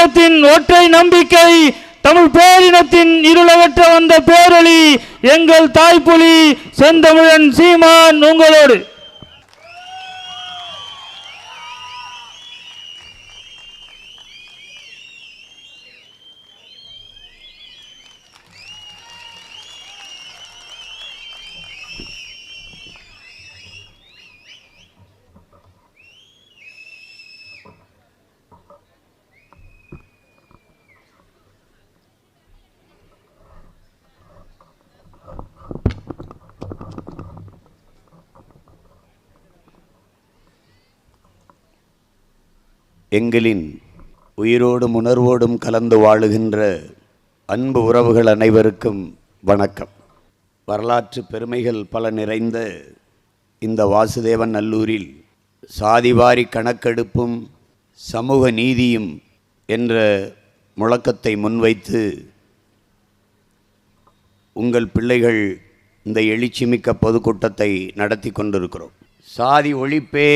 ஒற்றை நம்பிக்கை, தமிழ் பேரினத்தின் இருளகற்ற வந்த பேரொளி எங்கள் தாய்ப்புலி செந்தமிழன் சீமான் உங்களோடு. எங்களின் உயிரோடும் உணர்வோடும் கலந்து வாழுகின்ற அன்பு உறவுகள் அனைவருக்கும் வணக்கம். வரலாற்று பெருமைகள் பல நிறைந்த இந்த வாசுதேவன் நல்லூரில் சாதிவாரி கணக்கெடுப்பும் சமூக நீதியும் என்ற முழக்கத்தை முன்வைத்து உங்கள் பிள்ளைகள் இந்த எழுச்சிமிக்க பொதுக்கூட்டத்தை நடத்தி கொண்டிருக்கிறோம். சாதி ஒழிப்பே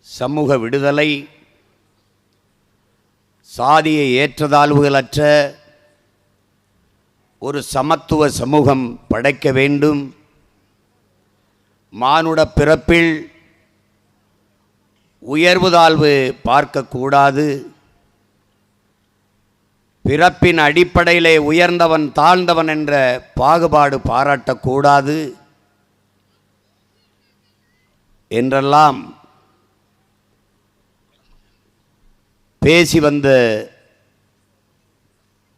சமூக விடுதலை, சாதியை ஏற்றதாழ்வுகளற்ற ஒரு சமத்துவ சமூகம் படைக்க வேண்டும். மானுட பிறப்பில் உயர்வு தாழ்வு பார்க்கக்கூடாது. பிறப்பின் அடிப்படையிலே உயர்ந்தவன் தாழ்ந்தவன் என்ற பாகுபாடு பாராட்டக்கூடாது என்றெல்லாம் பேசி வந்த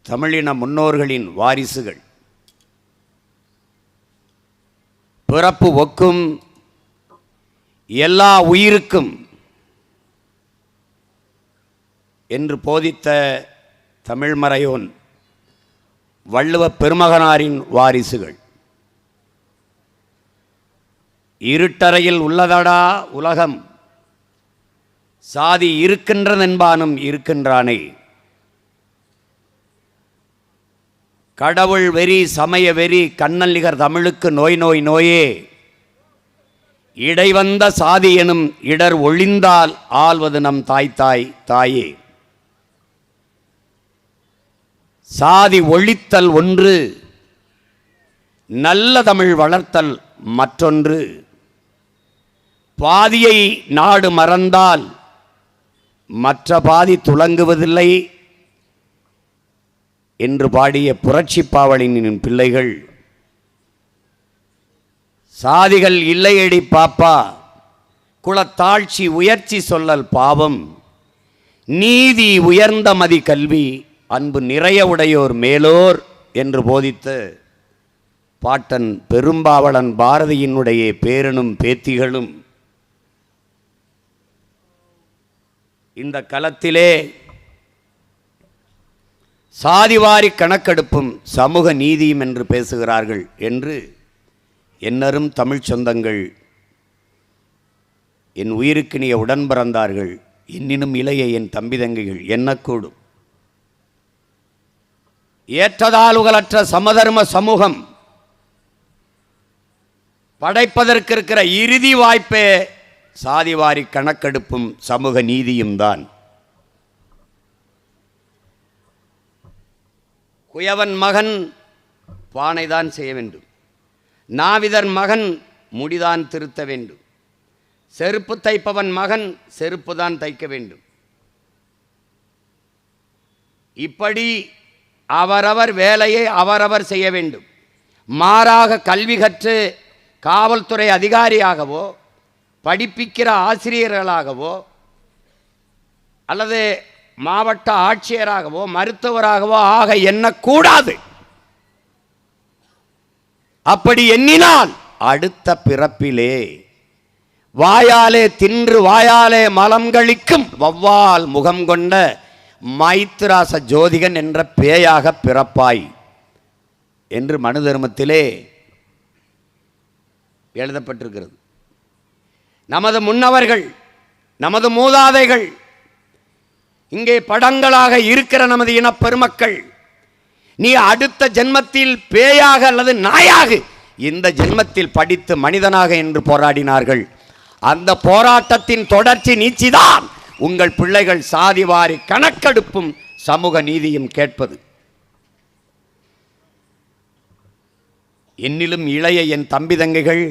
தமிழின முன்னோர்களின் வாரிசுகள் பிறப்பு ஒக்கும் எல்லா உயிருக்கும் என்று போதித்த தமிழ்மறையோன் வள்ளுவ பெருமகனாரின் வாரிசுகள். இருட்டறையில் உள்ளதடா உலகம், சாதி இருக்கின்றதென்பானும் இருக்கின்றானே. கடவுள் வெறி சமய வெறி கண்ணல்லிகர் தமிழுக்கு நோய் நோய் நோயே. இடைவந்த சாதி எனும் இடர் ஒழிந்தால் ஆள்வது நம் தாய் தாய் தாயே. சாதி ஒழித்தல் ஒன்று, நல்ல தமிழ் வளர்த்தல் மற்றொன்று. பாதியை நாடு மறந்தால் மற்ற பாதி துலங்குவதில்லை என்று பாடிய புரட்சி பாவலினின் பிள்ளைகள், சாதிகள் இல்லையடி பாப்பா, குலத்தாழ்ச்சி உயர்ச்சி சொல்லல் பாவம், நீதி உயர்ந்த மதி கல்வி, அன்பு நிறைய உடையோர் மேலோர் என்று போதித்த பாட்டன் பெரும்பாவளன் பாரதியினுடைய பேரனும் பேத்திகளும் இந்த களத்திலே சாதிவாரி கணக்கெடுப்பும் சமூக நீதியும் என்று பேசுகிறார்கள் என்று என்னரும் தமிழ் சொந்தங்கள், என் உயிருக்கினிய உடன் பிறந்தார்கள், இன்னினும் இளைய என் தம்பி தங்கைகள் எண்ணக்கூடும். ஏற்றதாழ்வுகளற்ற சமதர்ம சமூகம் படைப்பதற்கு இருக்கிற இறுதி வாய்ப்பே சாதிவாரி கணக்கெடுப்பும் சமூக நீதியும் தான். குயவன் மகன் பானைதான் செய்ய வேண்டும், நாவிதர் மகன் முடிதான் திருத்த வேண்டும், செருப்பு தைப்பவன் மகன் செருப்பு தான் தைக்க வேண்டும். இப்படி அவரவர் வேலையை அவரவர் செய்ய வேண்டும். மாறாக கல்வி கற்று காவல்துறை அதிகாரியாகவோ படிப்பிக்கிற ஆசிரியர்களாகவோ அல்லது மாவட்ட ஆட்சியராகவோ மருத்துவராகவோ ஆக எண்ணக்கூடாது. அப்படி எண்ணினால் அடுத்த பிறப்பிலே வாயாலே தின்று வாயாலே மலம் கழிக்கும் வௌவால் முகம் கொண்ட மைத்ராச ஜோதிகன் என்ற பேயாக பிறப்பாய் என்று மனு தர்மத்திலே எழுதப்பட்டிருக்கிறது. நமது முன்னவர்கள், நமது மூதாதைகள், இங்கே படங்களாக இருக்கிற நமது இனப்பெருமக்கள், நீ அடுத்த ஜென்மத்தில் பேயாக அல்லது நாயாக இந்த ஜென்மத்தில் படித்து மனிதனாக என்று போராடினார்கள். அந்த போராட்டத்தின் தொடர்ச்சி நீட்சிதான் உங்கள் பிள்ளைகள் சாதிவாரி கணக்கெடுப்பும் சமூக நீதியும் கேட்பது. என்னிலும் இளைய என் தம்பி தங்கைகள்,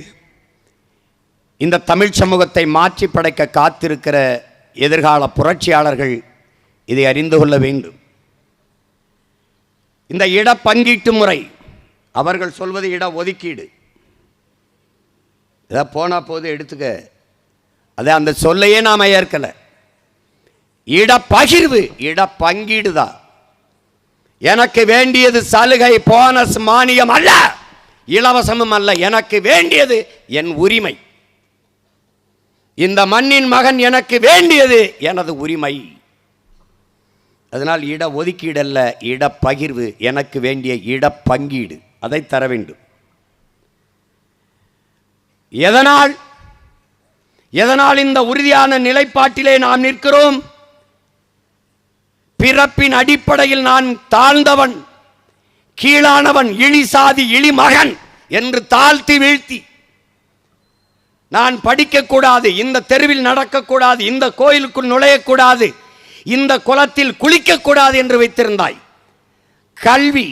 இந்த தமிழ் சமூகத்தை மாற்றி படைக்க காத்திருக்கிற எதிர்கால புரட்சியாளர்கள் இதை அறிந்து கொள்ள வேண்டும். இந்த இடப்பங்கீட்டு முறை, அவர்கள் சொல்வது இட ஒதுக்கீடு, இதை போனா போது எடுத்துக்க, அதை அந்த சொல்லையே நாம் ஏற்கலை. இடப்பகிர்வு, இடப்பங்கீடு தான். எனக்கு வேண்டியது சலுகை, போனஸ், மானியம் அல்ல, இலவசமும் அல்ல. எனக்கு வேண்டியது என் உரிமை. இந்த மண்ணின் மகன் எனக்கு வேண்டியது எனது உரிமை. அதனால் இட ஒதுக்கீடு அல்ல, இடப்பகிர்வு. எனக்கு வேண்டிய இடப்பங்கீடு, அதை தர வேண்டும். எதனால் இந்த உறுதியான நிலைப்பாட்டிலே நாம் நிற்கிறோம்? பிறப்பின் அடிப்படையில் நான் தாழ்ந்தவன், கீழானவன், இழி சாதி, இழி மகன் என்று தாழ்த்தி வீழ்த்தி, நான் படிக்கக்கூடாது, இந்த தெருவில் நடக்கக்கூடாது, இந்த கோயிலுக்குள் நுழையக்கூடாது, இந்த குளத்தில் குளிக்கக்கூடாது என்று வைத்திருந்தாய். கல்வி,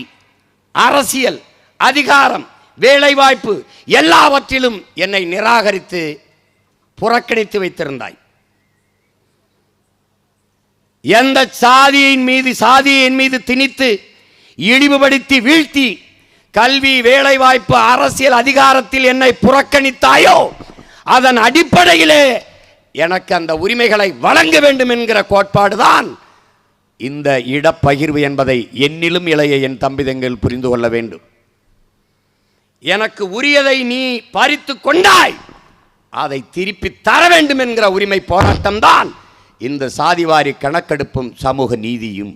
அரசியல், அதிகாரம், வேலைவாய்ப்பு எல்லாவற்றிலும் என்னை நிராகரித்து புறக்கணித்து வைத்திருந்தாய். எந்த சாதியின் மீது திணித்து இழிவுபடுத்தி வீழ்த்தி கல்வி, வேலைவாய்ப்பு, அரசியல், அதிகாரத்தில் என்னை புறக்கணித்தாயோ, அதன் அடிப்படையிலே எனக்கு அந்த உரிமைகளை வழங்க வேண்டும் என்கிற கோட்பாடுதான் இந்த இடப்பகிர்வு என்பதை என்னிலும் இளைய என் தம்பி தங்கைகள் புரிந்து கொள்ள வேண்டும். எனக்கு உரியதை நீ பறித்து கொண்டாய், அதை திருப்பி தர வேண்டும் என்கிற உரிமை போராட்டம் தான் இந்த சாதிவாரி கணக்கெடுப்பும் சமூக நீதியும்.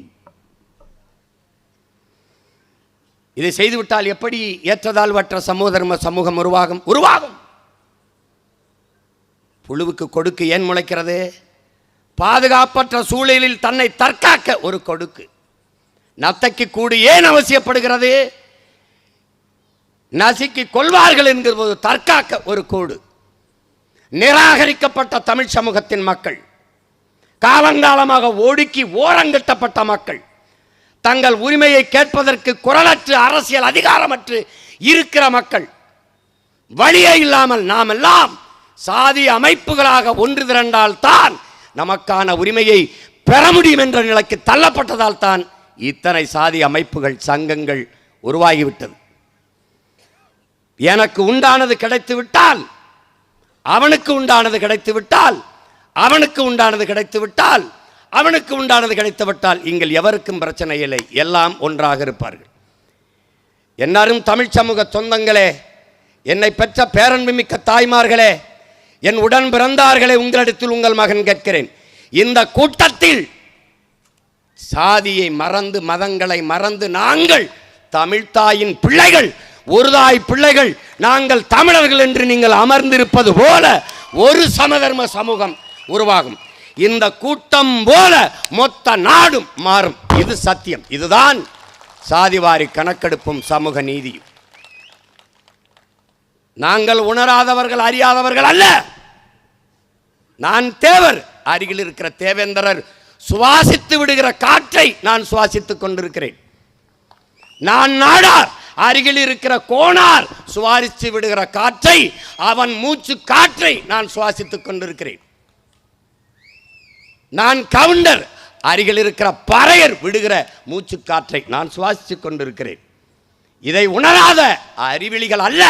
இதை செய்துவிட்டால் எப்படி ஏற்றதாழ்வற்ற சமூக சமூகம் உருவாகும்? புழுவுக்கு கொடுக்கு ஏன் முளைக்கிறது? பாதுகாப்பற்ற சூழலில் தன்னை தற்காக்க ஒரு கொடுக்கு. நத்தைக்கு கூடு ஏன் அவசியப்படுகிறது? நசுக்கி கொள்வார்கள் என்கிற போது தற்காக்க ஒரு கூடு. நிராகரிக்கப்பட்ட தமிழ் சமூகத்தின் மக்கள், காலங்காலமாக ஒடுக்கி ஓரங்கட்டப்பட்ட மக்கள், தங்கள் உரிமையை கேட்பதற்கு குரலற்று, அரசியல் அதிகாரமற்று இருக்கிற மக்கள், வழியே இல்லாமல் நாம் எல்லாம் சாதி அமைப்புகளாக ஒன்று திரண்டால் தான் நமக்கான உரிமையை பெற முடியும் என்ற நிலைக்கு தள்ளப்பட்டதால் தான் இத்தனை சாதி அமைப்புகள், சங்கங்கள் உருவாகிவிட்டது. எனக்கு உண்டானது கிடைத்துவிட்டால், அவனுக்கு உண்டானது கிடைத்துவிட்டால், அவனுக்கு உண்டானது கிடைத்துவிட்டால், அவனுக்கு உண்டானது கிடைத்துவிட்டால் இங்கே எவருக்கும் பிரச்சனை இல்லை, எல்லாம் ஒன்றாக இருப்பார்கள். எல்லாரும் தமிழ் சமூக சொந்தங்களே, என்னை பெற்ற பேரன்புமிக்க தாய்மார்களே, என் உடன் பிறந்தார்களே, உங்களிடத்தில் உங்கள் மகன் கேட்கிறேன். இந்த கூட்டத்தில் சாதியை மறந்து, மதங்களை மறந்து, நாங்கள் தமிழ்தாயின் பிள்ளைகள், ஒரு தாய் பிள்ளைகள், நாங்கள் தமிழர்கள் என்று நீங்கள் அமர்ந்திருப்பது போல ஒரு சமதர்ம சமூகம் உருவாகும். இந்த கூட்டம் போல மொத்த நாடும் மாறும். இது சத்தியம். இதுதான் சாதிவாரி கணக்கெடுப்பும் சமூக நீதியும். நாங்கள் உணராதவர்கள், அறியாதவர்கள் அல்ல. நான் தேவர், அருகில் இருக்கிற தேவேந்திரர் சுவாசித்து விடுகிற காற்றை நான் சுவாசித்துக் கொண்டிருக்கிறேன். நான் நாடார், அருகில் இருக்கிற கோணார் சுவாசித்து விடுகிற காற்றை, அவன் மூச்சு காற்றை நான் சுவாசித்துக் கொண்டிருக்கிறேன். நான் கவுண்டர், அருகில் இருக்கிற பறையர் விடுகிற மூச்சு காற்றை நான் சுவாசித்துக் கொண்டிருக்கிறேன். இதை உணராத அறிவிலிகள் அல்ல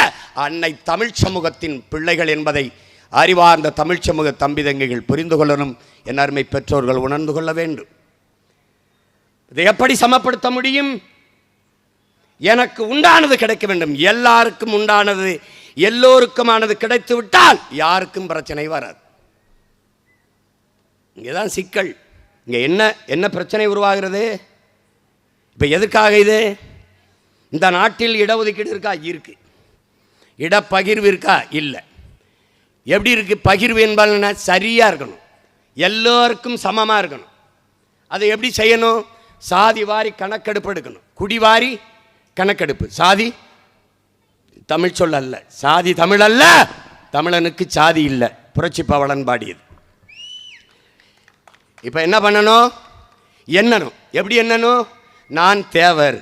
அன்னை தமிழ் சமூகத்தின் பிள்ளைகள் என்பதை அறிவார்ந்த தமிழ் சமூக தம்பிதங்கைகள் புரிந்து கொள்ளணும். என் அருமை பெற்றோர்கள் உணர்ந்து கொள்ள வேண்டும். இதை எப்படி சமப்படுத்த முடியும்? எனக்கு உண்டானது கிடைக்க வேண்டும். எல்லாருக்கும் உண்டானது, எல்லோருக்குமானது கிடைத்து விட்டால் யாருக்கும் பிரச்சனை வராது. இங்கேதான் சிக்கல். இங்கே என்ன பிரச்சனை உருவாகிறது? இப்போ எதுக்காக இது? இந்த நாட்டில் இடஒதுக்கீடு இருக்கா? இருக்கு. இடப்பகிர்வு இருக்கா? இல்லை. எப்படி இருக்கு பகிர்வு என்பதுன்னா? சரியாக இருக்கணும், எல்லோருக்கும் சமமாக இருக்கணும். அதை எப்படி செய்யணும்? சாதி வாரி கணக்கெடுப்பு எடுக்கணும். குடிவாரி கணக்கெடுப்பு. சாதி தமிழ் சொல் அல்ல, சாதி தமிழ் அல்ல, தமிழனுக்கு சாதி இல்லை. புரட்சி பவளன் பாடியது. இப்போ என்ன பண்ணணும்? எண்ணணும். எப்படி எண்ணணும்? நான் தேவர்,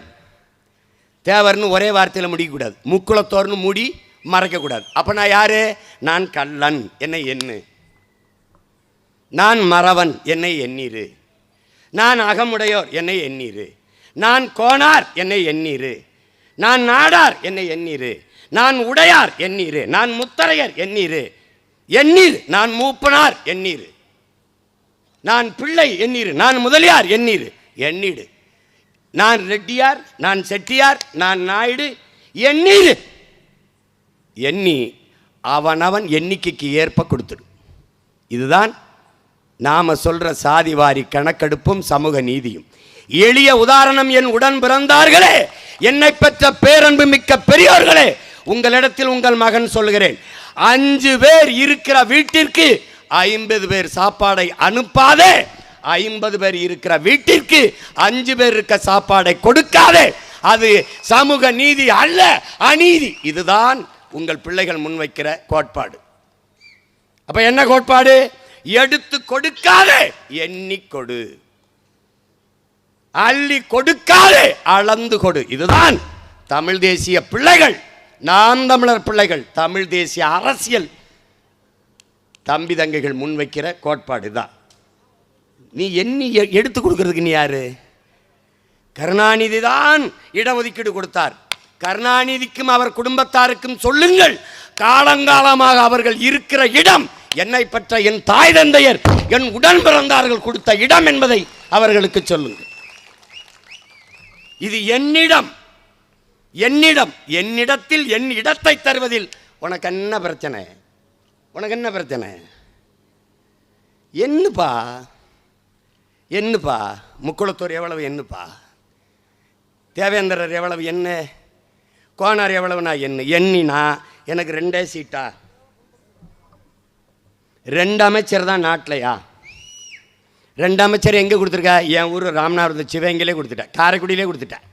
தேவர்னு ஒரே வார்த்தையில் முடிக்கக்கூடாது. முக்குளத்தோர்னு மூடி மறைக்கக்கூடாது. அப்போ நான் யாரு? நான் கள்ளன், என்னை எண்ணு. நான் மறவன், என்னை எண்ணீரு. நான் அகமுடையோர், என்னை எண்ணீரு. நான் கோனார், என்னை எண்ணீரு. நான் நாடார், என்னை எண்ணீரு. நான் உடையார், எண்ணீரு. நான் முத்தரையர், எண்ணீரு. எண்ணீர். நான் மூப்பனார், எண்ணீரு. நான் பிள்ளை, எண்ணீரு. நான் முதலியார், எண்ணீரு. எண்ணீடு. நான் ரெட்டியார், நான் செட்டியார், நான் நாயுடு, எண்ணீரு. எண்ணி அவனவன் எண்ணிக்கைக்கு ஏற்ப கொடுத்துடும். இதுதான் நாம சொல்ற சாதிவாரி கணக்கெடுப்பும் சமூக நீதியும். எளிய உதாரணம், என் உடன் பிறந்தார்களே, என்னை பெற்ற பேரன்பு மிக்க பெரியோர்களே, உங்களிடத்தில் உங்கள் மகன் சொல்கிறேன், 5 பேர் இருக்கிற வீட்டிற்கு 50 பேர் சாப்பாடை அனுப்பாதே, 50 பேர் இருக்கிற வீட்டிற்கு 5 பேர் இருக்க சாப்பாடை கொடுக்காதே. அது சமூக நீதி அல்ல, அநீதி. இதுதான் உங்கள் பிள்ளைகள் முன்வைக்கிற கோட்பாடு. அப்ப என்ன கோட்பாடு? எடுத்து கொடுக்காதே, எண்ணி கொடு. அள்ளி கொடுக்காதே, அளந்து கொடு. இதுதான் தமிழ் தேசிய பிள்ளைகள், நாம் தமிழர் பிள்ளைகள், தமிழ் தேசிய அரசியல் தம்பி தங்கைகள் முன்வைக்கிற கோட்பாடு தான். நீ எண்ணி எடுத்து கொடுக்கறதுக்கு நீ யாரு? கருணாநிதி தான் இடஒதுக்கீடு கொடுத்தார். கருணாநிதிக்கும் அவர் குடும்பத்தாருக்கும் சொல்லுங்கள், காலங்காலமாக அவர்கள் இருக்கிற இடம் என்னை பெற்ற என் தாய் தந்தையர், என் உடன் பிறந்தார்கள் கொடுத்த இடம் என்பதை அவர்களுக்கு சொல்லுங்கள். இது என்னிடம், என்னிடம், என்னிடத்தில் என் இடத்தை தருவதில் உனக்கு என்ன பிரச்சனை? உனக்கு என்ன பிரச்சனை? என்னப்பா என்னப்பா? முக்குளத்தூர் எவ்வளவு என்னப்பா? தேவேந்திரர் எவ்வளவு என்ன? கோனார் எவ்வளவு? நான் என்ன எண்ணினா எனக்கு 2 சீட்டா? 2 அமைச்சர் தான் நாட்டிலையா? 2 அமைச்சர் எங்கே கொடுத்துருக்கா? என் ஊர் ராமநாதபுரத்து சிவகங்கையிலே கொடுத்துட்டேன், காரைக்குடியிலே கொடுத்துட்டேன்.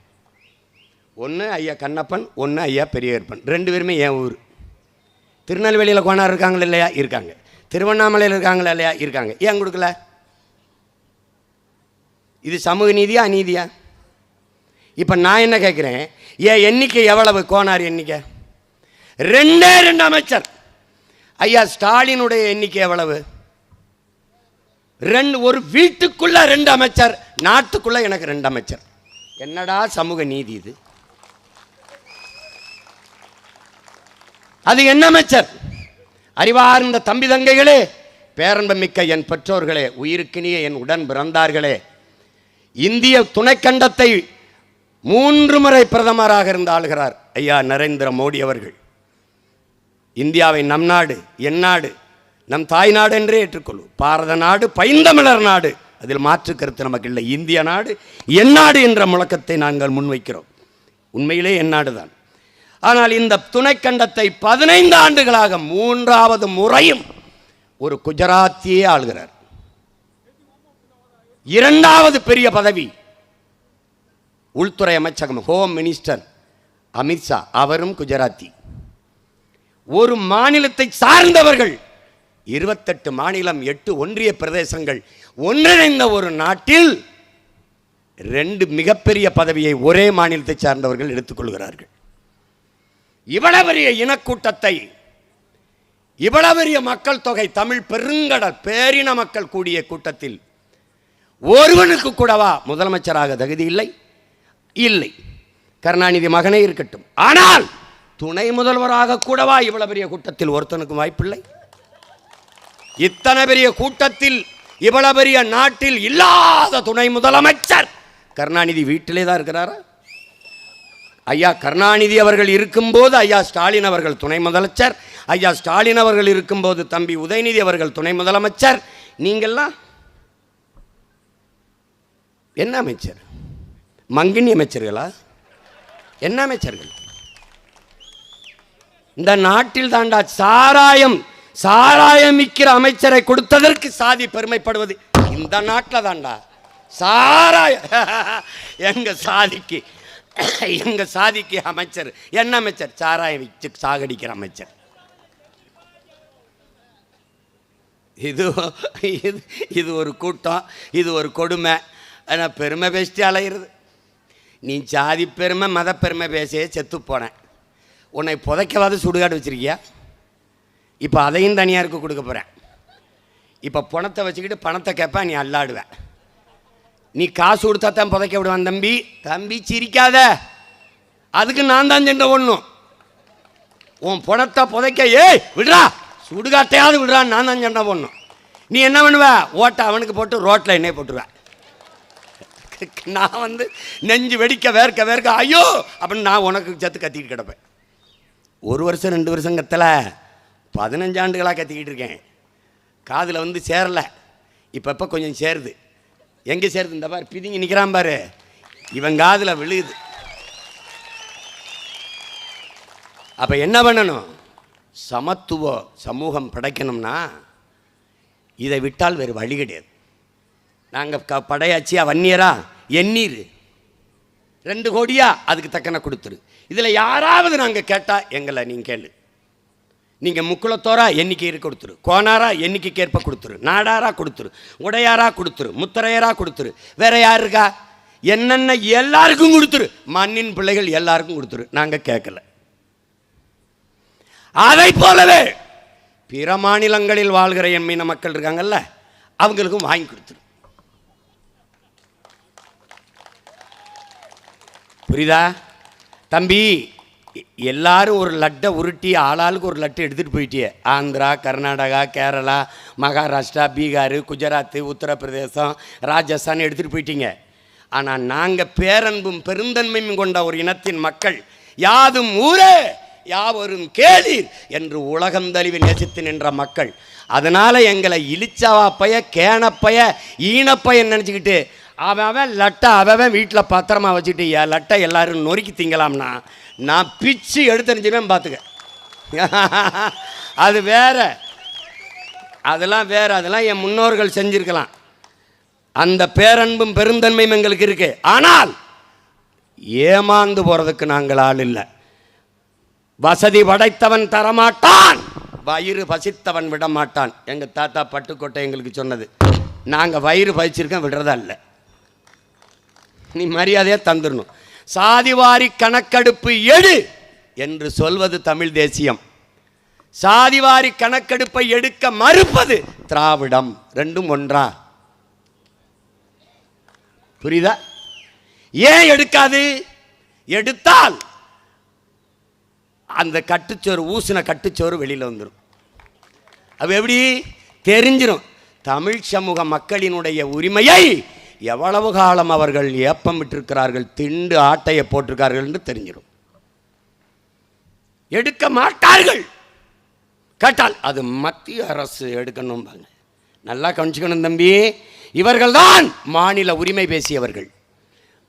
ஒன்று ஐயா கண்ணப்பன், ஒன்று ஐயா பெரியப்பன், 2 பேருமே என் ஊர். திருநெல்வேலியில் கோனார் இருக்காங்களா இல்லையா? இருக்காங்க. திருவண்ணாமலையில் இருக்காங்களா இல்லையா? இருக்காங்க. ஏன் கொடுக்கல? இது சமூக நீதியா அநீதியா? இப்போ நான் என்ன கேட்குறேன், என் எண்ணிக்கை எவ்வளவு? கோனார் எண்ணிக்கை 2 அமைச்சர். ஐயா ஸ்டாலினுடைய எண்ணிக்கை எவ்வளவு? 2. ஒரு வீட்டுக்குள்ள 2 அமைச்சர், நாட்டுக்குள்ள எனக்கு 2 அமைச்சர். என்னடா சமூக நீதி இது? அது என்ன அமைச்சர்? அறிவார்ந்த தம்பி தங்கைகளே, பேரன்பு மிக்க என் பெற்றோர்களே, உயிருக்கினிய என் உடன் பிறந்தார்களே, இந்திய துணைக்கண்டத்தை 3 முறை பிரதமராக இருந்து ஆளுகிறார் ஐயா நரேந்திர மோடி அவர்கள். இந்தியாவை நம் நாடு, என் நாடு, நம் தாய் நாடு என்றே ஏற்றுக்கொள்ளும். பாரத நாடு, பைந்தமிழர் நாடு, அதில் மாற்று கருத்து நமக்கு இல்லை. இந்திய நாடு, என் நாடு என்ற முழக்கத்தை நாங்கள் முன்வைக்கிறோம். உண்மையிலே என் நாடு தான். ஆனால் இந்த துணைக்கண்டத்தை 15 ஆண்டுகளாக 3வது முறையும் ஒரு குஜராத்தியே ஆளுகிறார். 2வது பெரிய பதவி உள்துறை அமைச்சகம், ஹோம் மினிஸ்டர் அமித்ஷா, அவரும் குஜராத்தி. ஒரு மாநிலத்தை சார்ந்தவர்கள் 28 மாநிலம், 8 ஒன்றிய பிரதேசங்கள் ஒன்றிணைந்த ஒரு நாட்டில் 2 மிகப்பெரிய பதவியை ஒரே மாநிலத்தை சார்ந்தவர்கள் எடுத்துக்கொள்கிறார்கள். இவ்வளவு பெரிய இனக்கூட்டத்தை, இவ்வளவு பெரிய மக்கள் தொகை, தமிழ் பெருங்கடல், பேரின மக்கள் கூடிய கூட்டத்தில் ஒருவனுக்கு கூடவா முதலமைச்சராக தகுதி இல்லை? இல்லை. கருணாநிதி மகனே இருக்கட்டும். ஆனால் துணை முதல்வராக கூடவா இவ்வளவு பெரிய கூட்டத்தில் ஒருத்தனுக்கும் வாய்ப்பில்லை? இத்தனை பெரிய கூட்டத்தில், இவ்வளவு பெரிய நாட்டில் இல்லாத துணை முதலமைச்சர் கருணாநிதி வீட்டிலே தான் இருக்கிறாரா? ஐயா கருணாநிதி அவர்கள் இருக்கும்போது ஐயா ஸ்டாலின் அவர்கள் துணை முதலமைச்சர், ஐயா ஸ்டாலின் அவர்கள் இருக்கும்போது தம்பி உதயநிதி அவர்கள் துணை முதலமைச்சர். நீங்கள்லாம் என்ன அமைச்சர்? மங்கினி அமைச்சர்களா? என்ன அமைச்சர்கள்? இந்த நாட்டில் தாண்டா சாராயம் விற்கிற அமைச்சரை கொடுத்ததற்கு சாதி பெருமைப்படுவது இந்த நாட்டில் தாண்டா. எங்க சாதிக்கு அமைச்சர் என்ன அமைச்சர்? சாராயம் விற்று சாகடிக்கிற அமைச்சர். இது ஒரு கூட்டம், இது ஒரு கொடுமை. ஆனால் பெருமை பேசிட்டு அலையிறது. நீ ஜாதி பெருமை மத பெருமை பேசியே செத்து போனேன். உன்னை புதைக்கவாது சுடுகாடு வச்சுருக்கியா? இப்போ அதையும் தனியாருக்கு கொடுக்க போகிறேன். இப்போ பணத்தை வச்சுக்கிட்டு பணத்தை கேட்பேன், நீ அல்லாடுவேன். நீ காசு கொடுத்தா தான் புதைக்க விடுவான். தம்பி தம்பி சிரிக்காத, அதுக்கு நான் தான் சென்ற ஒன்றும். உன் பணத்தை புதைக்க ஏய் விடுறா, சுடுகாட்டையாவது விடுறா, நான் தான் சண்டை போடணும். நீ என்ன பண்ணுவ? ஓட்டை அவனுக்கு போட்டு ரோட்டில் எண்ணெய் போட்டுருவேன். நான் வந்து நெஞ்சு வெடிக்க வேர்க்க வேர்க்க ஐயோ அப்படின்னு நான் உனக்கு சத்து கத்திக்கிட்டு கிடப்பேன். 1 வருஷம் 2 வருஷம் கத்தலை, 15 ஆண்டுகளாக கத்திக்கிட்டு இருக்கேன். காதில் வந்து சேரலை, இப்போ கொஞ்சம் சேருது. எங்கே சேருது? இந்த பாரு பிதிங்கி நிற்கிறான் பாரு, இவன் காதில் விழுகுது. அப்போ என்ன பண்ணணும்? சமத்துவ சமூகம் படைக்கணும்னா இதை விட்டால் வேறு வழி கிடையாது. நாங்கள் படையாச்சியா வன்னியரா எண்ணீர் 2 கோடியா அதுக்கு தக்கன கொடுத்துரு. இதில் யாராவது நாங்கள் கேட்டால் எங்களை நீங்கள் கேளு. நீங்கள் முக்குளத்தோரா எண்ணிக்கை கொடுத்துரு, கோனாரா எண்ணிக்கைக்கு ஏற்ப கொடுத்துரு, நாடாரா கொடுத்துரு, உடையாரா கொடுத்துரு, முத்தரையரா கொடுத்துரு, வேற யார் இருக்கா? என்னென்ன எல்லாருக்கும் கொடுத்துரு, மண்ணின் பிள்ளைகள் எல்லாருக்கும் கொடுத்துரு. நாங்கள் கேட்கல. அதை போலவே பிற மாநிலங்களில் வாழ்கிற என் மீன மக்கள் இருக்காங்கல்ல, அவங்களுக்கும் வாங்கி கொடுத்துரு. புரியுதா தம்பி? எல்லாரும் ஒரு லட்டை உருட்டி ஆளாளுக்கு ஒரு லட்டு எடுத்துகிட்டு போயிட்டியே. ஆந்திரா, கர்நாடகா, கேரளா, மகாராஷ்டிரா, பீகார், குஜராத், உத்தரப்பிரதேசம், ராஜஸ்தான் எடுத்துகிட்டு போயிட்டீங்க. ஆனால் நாங்கள் பேரன்பும் பெருந்தன்மையும் கொண்ட ஒரு இனத்தின் மக்கள், யாதும் ஊரே யாவரும் கேளீர் என்று உலகம் தழுவி நேசித்து நின்ற மக்கள். அதனால் எங்களை இழிச்சவாப்பைய கேனப்பைய ஈனப்பையன் நினச்சிக்கிட்டு அவன் லட்டை அவன் வீட்டில் பத்திரமா வச்சுட்டு லட்டை எல்லாரும் நொறுக்கி திங்கலாம்னா நான் பிச்சு எடுத்துருந்துச்சுன்னு பார்த்துக்க. அது வேற, அதெல்லாம் வேற, அதெல்லாம் என் முன்னோர்கள் செஞ்சிருக்கலாம். அந்த பேரன்பும் பெருந்தன்மையும் எங்களுக்கு இருக்கு. ஆனால் ஏமாந்து போகிறதுக்கு நாங்கள் ஆள் இல்லை. வசதி படைத்தவன் தரமாட்டான், வயிறு பசித்தவன் விடமாட்டான். எங்கள் தாத்தா பட்டுக்கோட்டை எங்களுக்கு சொன்னது. நாங்கள் வயிறு பசிச்சிருக்கோம், விடுறதா இல்லை. நீ மரியாதையாக தந்துடணும். சாதிவாரி கணக்கெடுப்பு எடு என்று சொல்வது தமிழ் தேசியம். சாதிவாரி கணக்கெடுப்பை எடுக்க மறுப்பது திராவிடம். ரெண்டும் ஒன்றா? புரியுதா? ஏன் எடுக்காது? எடுத்தால் அந்த கட்டுச்சோறு, ஊசின கட்டுச்சோறு வெளியில் வந்துடும். அது எப்படி தெரிஞ்சிடும்? தமிழ் சமூக மக்களினுடைய உரிமையை எவ்வளவு காலம் அவர்கள் ஏப்பம் விட்டிருக்கிறார்கள், திண்டு ஆட்டையை போட்டிருக்கார்கள் என்று தெரிஞ்சிடும். எடுக்க மாட்டார்கள். கேட்டால் அது மத்திய அரசு எடுக்கணும். நல்லா கவனிச்சுக்கணும் தம்பி. இவர்கள்தான் மாநில உரிமை பேசியவர்கள்,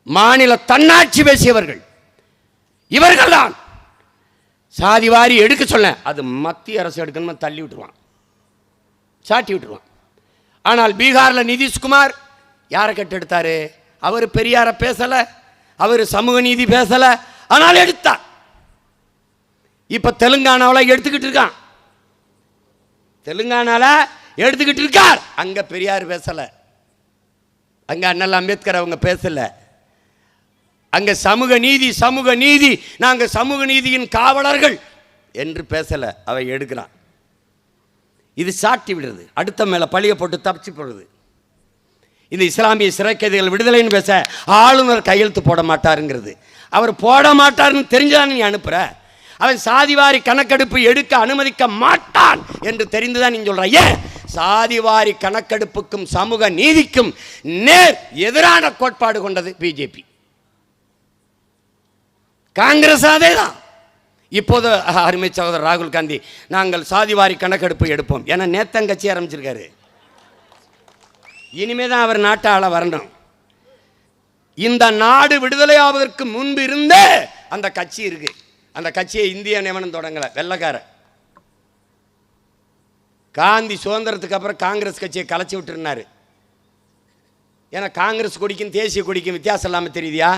மாநில தன்னாட்சி பேசியவர்கள். இவர்கள்தான் சாதிவாரி எடுக்க சொல்ல, அது மத்திய அரசு எடுக்கணும்னு தள்ளி விட்டுருவான், சாட்டி விட்டுருவான். ஆனால் பீகாரில் நிதிஷ்குமார் யாரை கட்டெடுத்தாரு? அவர் பெரியார பேசலை, அவர் சமூக நீதி பேசலை, ஆனால் எடுத்தார். இப்போ தெலுங்கானாவில் எடுத்துக்கிட்டு இருக்கான், தெலுங்கானாவில் எடுத்துக்கிட்டு இருக்கார். அங்கே பெரியார் பேசலை, அங்கே அண்ணல் அம்பேத்கர் அவங்க பேசலை. அங்கே சமூக நீதி, சமூக நீதி, நாங்கள் சமூக நீதியின் காவலர்கள் என்று பேசலை, அவை எடுக்கிறான். இது சாட்டி விடுறது, அடுத்த மேலே பழிய போட்டு தப்பிச்சு போடுறது. இந்த இஸ்லாமிய சிறை கைதிகள் விடுதலைன்னு பேச ஆளுநர் கையெழுத்து போட மாட்டாருங்கிறது. அவர் போட மாட்டாருன்னு தெரிஞ்சுதான் நீ அனுப்புற. அவன் சாதிவாரி கணக்கெடுப்பு எடுக்க அனுமதிக்க மாட்டான் என்று தெரிந்துதான் நீ சொல்ற. ஏன்? சாதிவாரி கணக்கெடுப்புக்கும் சமூக நீதிக்கும் நேர் எதிரான கோட்பாடு கொண்டது பிஜேபி. காங்கிரஸ் அதே தான். இப்போது அருமை சகோதரர் ராகுல் காந்தி நாங்கள் சாதிவாரி கணக்கெடுப்பு எடுப்போம் என நேத்தங்கட்சி ஆரம்பிச்சிருக்காரு. இனிமே தான் அவர் நாட்டை ஆள வரணும். இந்த நாடு விடுதலை ஆவதற்கு முன்பு இருந்தே அந்த கட்சி இருக்கு. அந்த கட்சியை இந்திய நியமனம் தொடங்கல, வெள்ளக்கார. காந்தி சுதந்திரத்துக்கு அப்புறம் காங்கிரஸ் கட்சியை கலைச்சி விட்டுருந்தாரு. ஏன்னா காங்கிரஸ் கொடிக்கும் தேசிய கொடிக்கும் வித்தியாசம் இல்லாமல் தெரியுதியா?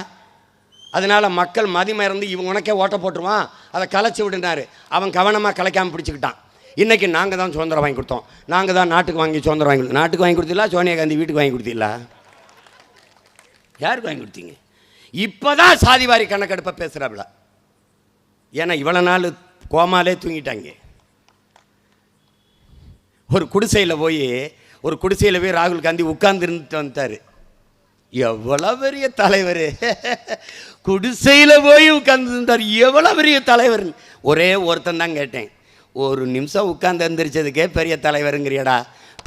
அதனால மக்கள் மதிமறந்து இவன் உனக்கே ஓட்ட போட்டுருவான், அதை கலைச்சி விட்டுனாரு. அவன் கவனமாக கலைக்காமல் பிடிச்சிக்கிட்டான். இன்றைக்கி நாங்கள் தான் சுதந்திரம் வாங்கி கொடுத்தோம், நாங்கள் தான் நாட்டுக்கு வாங்கி சுதந்திரம் வாங்கி கொடுத்தோம். நாட்டுக்கு வாங்கி கொடுத்தீங்களா? சோனியா காந்தி வீட்டுக்கு வாங்கி கொடுத்தீங்களா? யாருக்கு வாங்கி கொடுத்தீங்க? இப்போதான் சாதிவாரி கணக்கெடுப்பை பேசுகிறாப்புல. ஏன்னா இவ்வளோ நாள் கோமாலே தூங்கிட்டாங்க. ஒரு குடிசையில் போய் ராகுல் காந்தி உட்கார்ந்து இருந்துட்டு வந்துட்டார். எவ்வளோ பெரிய தலைவர், குடிசையில் போய் உட்கார்ந்துருந்தார், எவ்வளோ பெரிய தலைவர். ஒரே ஒருத்தன் தான் கேட்டேன், ஒரு நிமிஷம் உட்கார்ந்து எந்திரிச்சதுக்கே பெரிய தலைவருங்கிறியடா,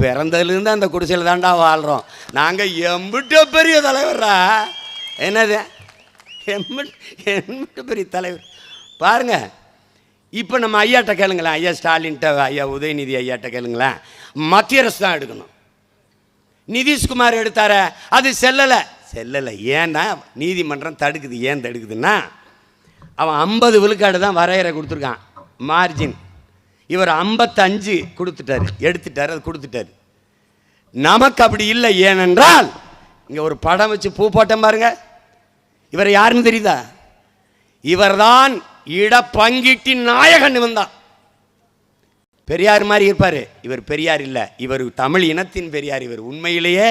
பிறந்ததுலேருந்து அந்த குடிசையில் தாண்டா வாழ்கிறோம், நாங்கள் எம்பிட்ட பெரிய தலைவர்ரா. என்னது எம்பிட்ட பெரிய தலைவர் பாருங்க. இப்போ நம்ம ஐயாட்ட கேளுங்களேன், ஐயா ஸ்டாலின்ட்ட, ஐயா உதயநிதி ஐயாட்ட கேளுங்களேன். மத்திய அரசு தான் எடுக்கணும். நிதிஷ்குமார் எடுத்தார, அது செல்லலை. ஏன்னா நீதிமன்றம் தடுக்குது. ஏன் தடுக்குதுன்னா அவன் 50 விழுக்காடு தான் வரையறை கொடுத்துருக்கான் மார்ஜின். இவர் 55 கொடுத்துட்டாரு, எடுத்துட்டார், அது கொடுத்துட்டாரு. நமக்கு அப்படி இல்லை. ஏனென்றால் இங்கே ஒரு படம் வச்சு பூ போட்டேன் பாருங்க. இவர் யாருன்னு தெரியுதா? இவர்தான் இடப்பங்கீட்டின் நாயகன். வந்தான் பெரியார் மாதிரி இருப்பார். இவர் பெரியார் இல்லை, இவர் தமிழ் இனத்தின் பெரியார். இவர் உண்மையிலேயே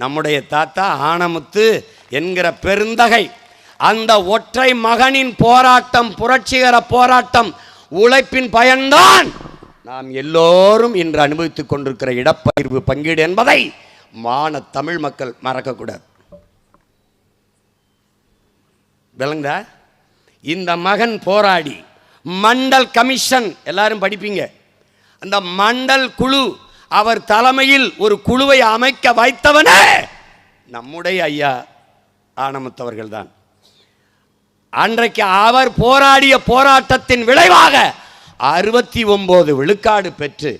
நம்முடைய தாத்தா ஆனமுத்து என்கிற பெருந்தகை. அந்த ஒற்றை மகனின் போராட்டம், புரட்சிகர போராட்டம், உழைப்பின் பயன்தான் நாம் எல்லோரும் இன்று அனுபவித்துக் கொண்டிருக்கிற இடப்பகிர்வு பங்கீடு என்பதை தமிழ் மக்கள் மறக்கக்கூடாது. விளங்குதா? இந்த மகன் போராடி மண்டல் கமிஷன், எல்லாரும் படிப்பீங்க, அந்த மண்டல் குழு, அவர் தலைமையில் ஒரு குழுவை அமைக்க வைத்தவனே நம்முடைய ஐயா ஆனமுத்தவர்கள் தான். அன்றைக்கு அவர் போராடிய போராட்டத்தின் விளைவாக 69 விழுக்காடு பெற்று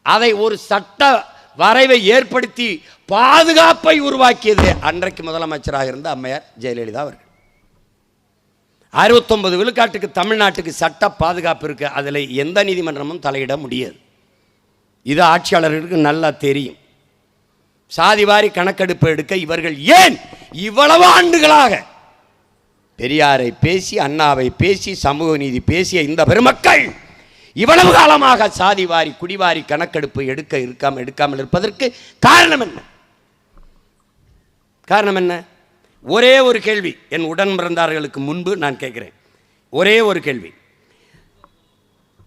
அதை ஒரு சட்ட வரைவை ஏற்படுத்தி பாதுகாப்பை உருவாக்கியது அன்றைக்கு முதலமைச்சராக இருந்த அம்மையார் ஜெயலலிதா அவர்கள். 69 விழுக்காட்டுக்கு தமிழ்நாட்டுக்கு சட்ட பாதுகாப்பு இருக்கு. அதில் எந்த நீதிமன்றமும் தலையிட முடியாது. இது ஆட்சியாளர்களுக்கு நல்லா தெரியும். சாதிவாரி கணக்கெடுப்பு எடுக்க இவர்கள் ஏன் இவ்வளவு ஆண்டுகளாக பெரியாரை பேசி, அண்ணாவை பேசி, சமூக நீதி பேசிய இந்த பெருமக்கள் இவ்வளவு காலமாக சாதிவாரி குடிவாரி கணக்கெடுப்பு எடுக்காமல் இருப்பதற்கு காரணம் என்ன? காரணம் என்ன? ஒரே ஒரு கேள்வி என் உடன் பிறந்தார்களுக்கு முன்பு நான் கேட்கிறேன். ஒரே ஒரு கேள்வி.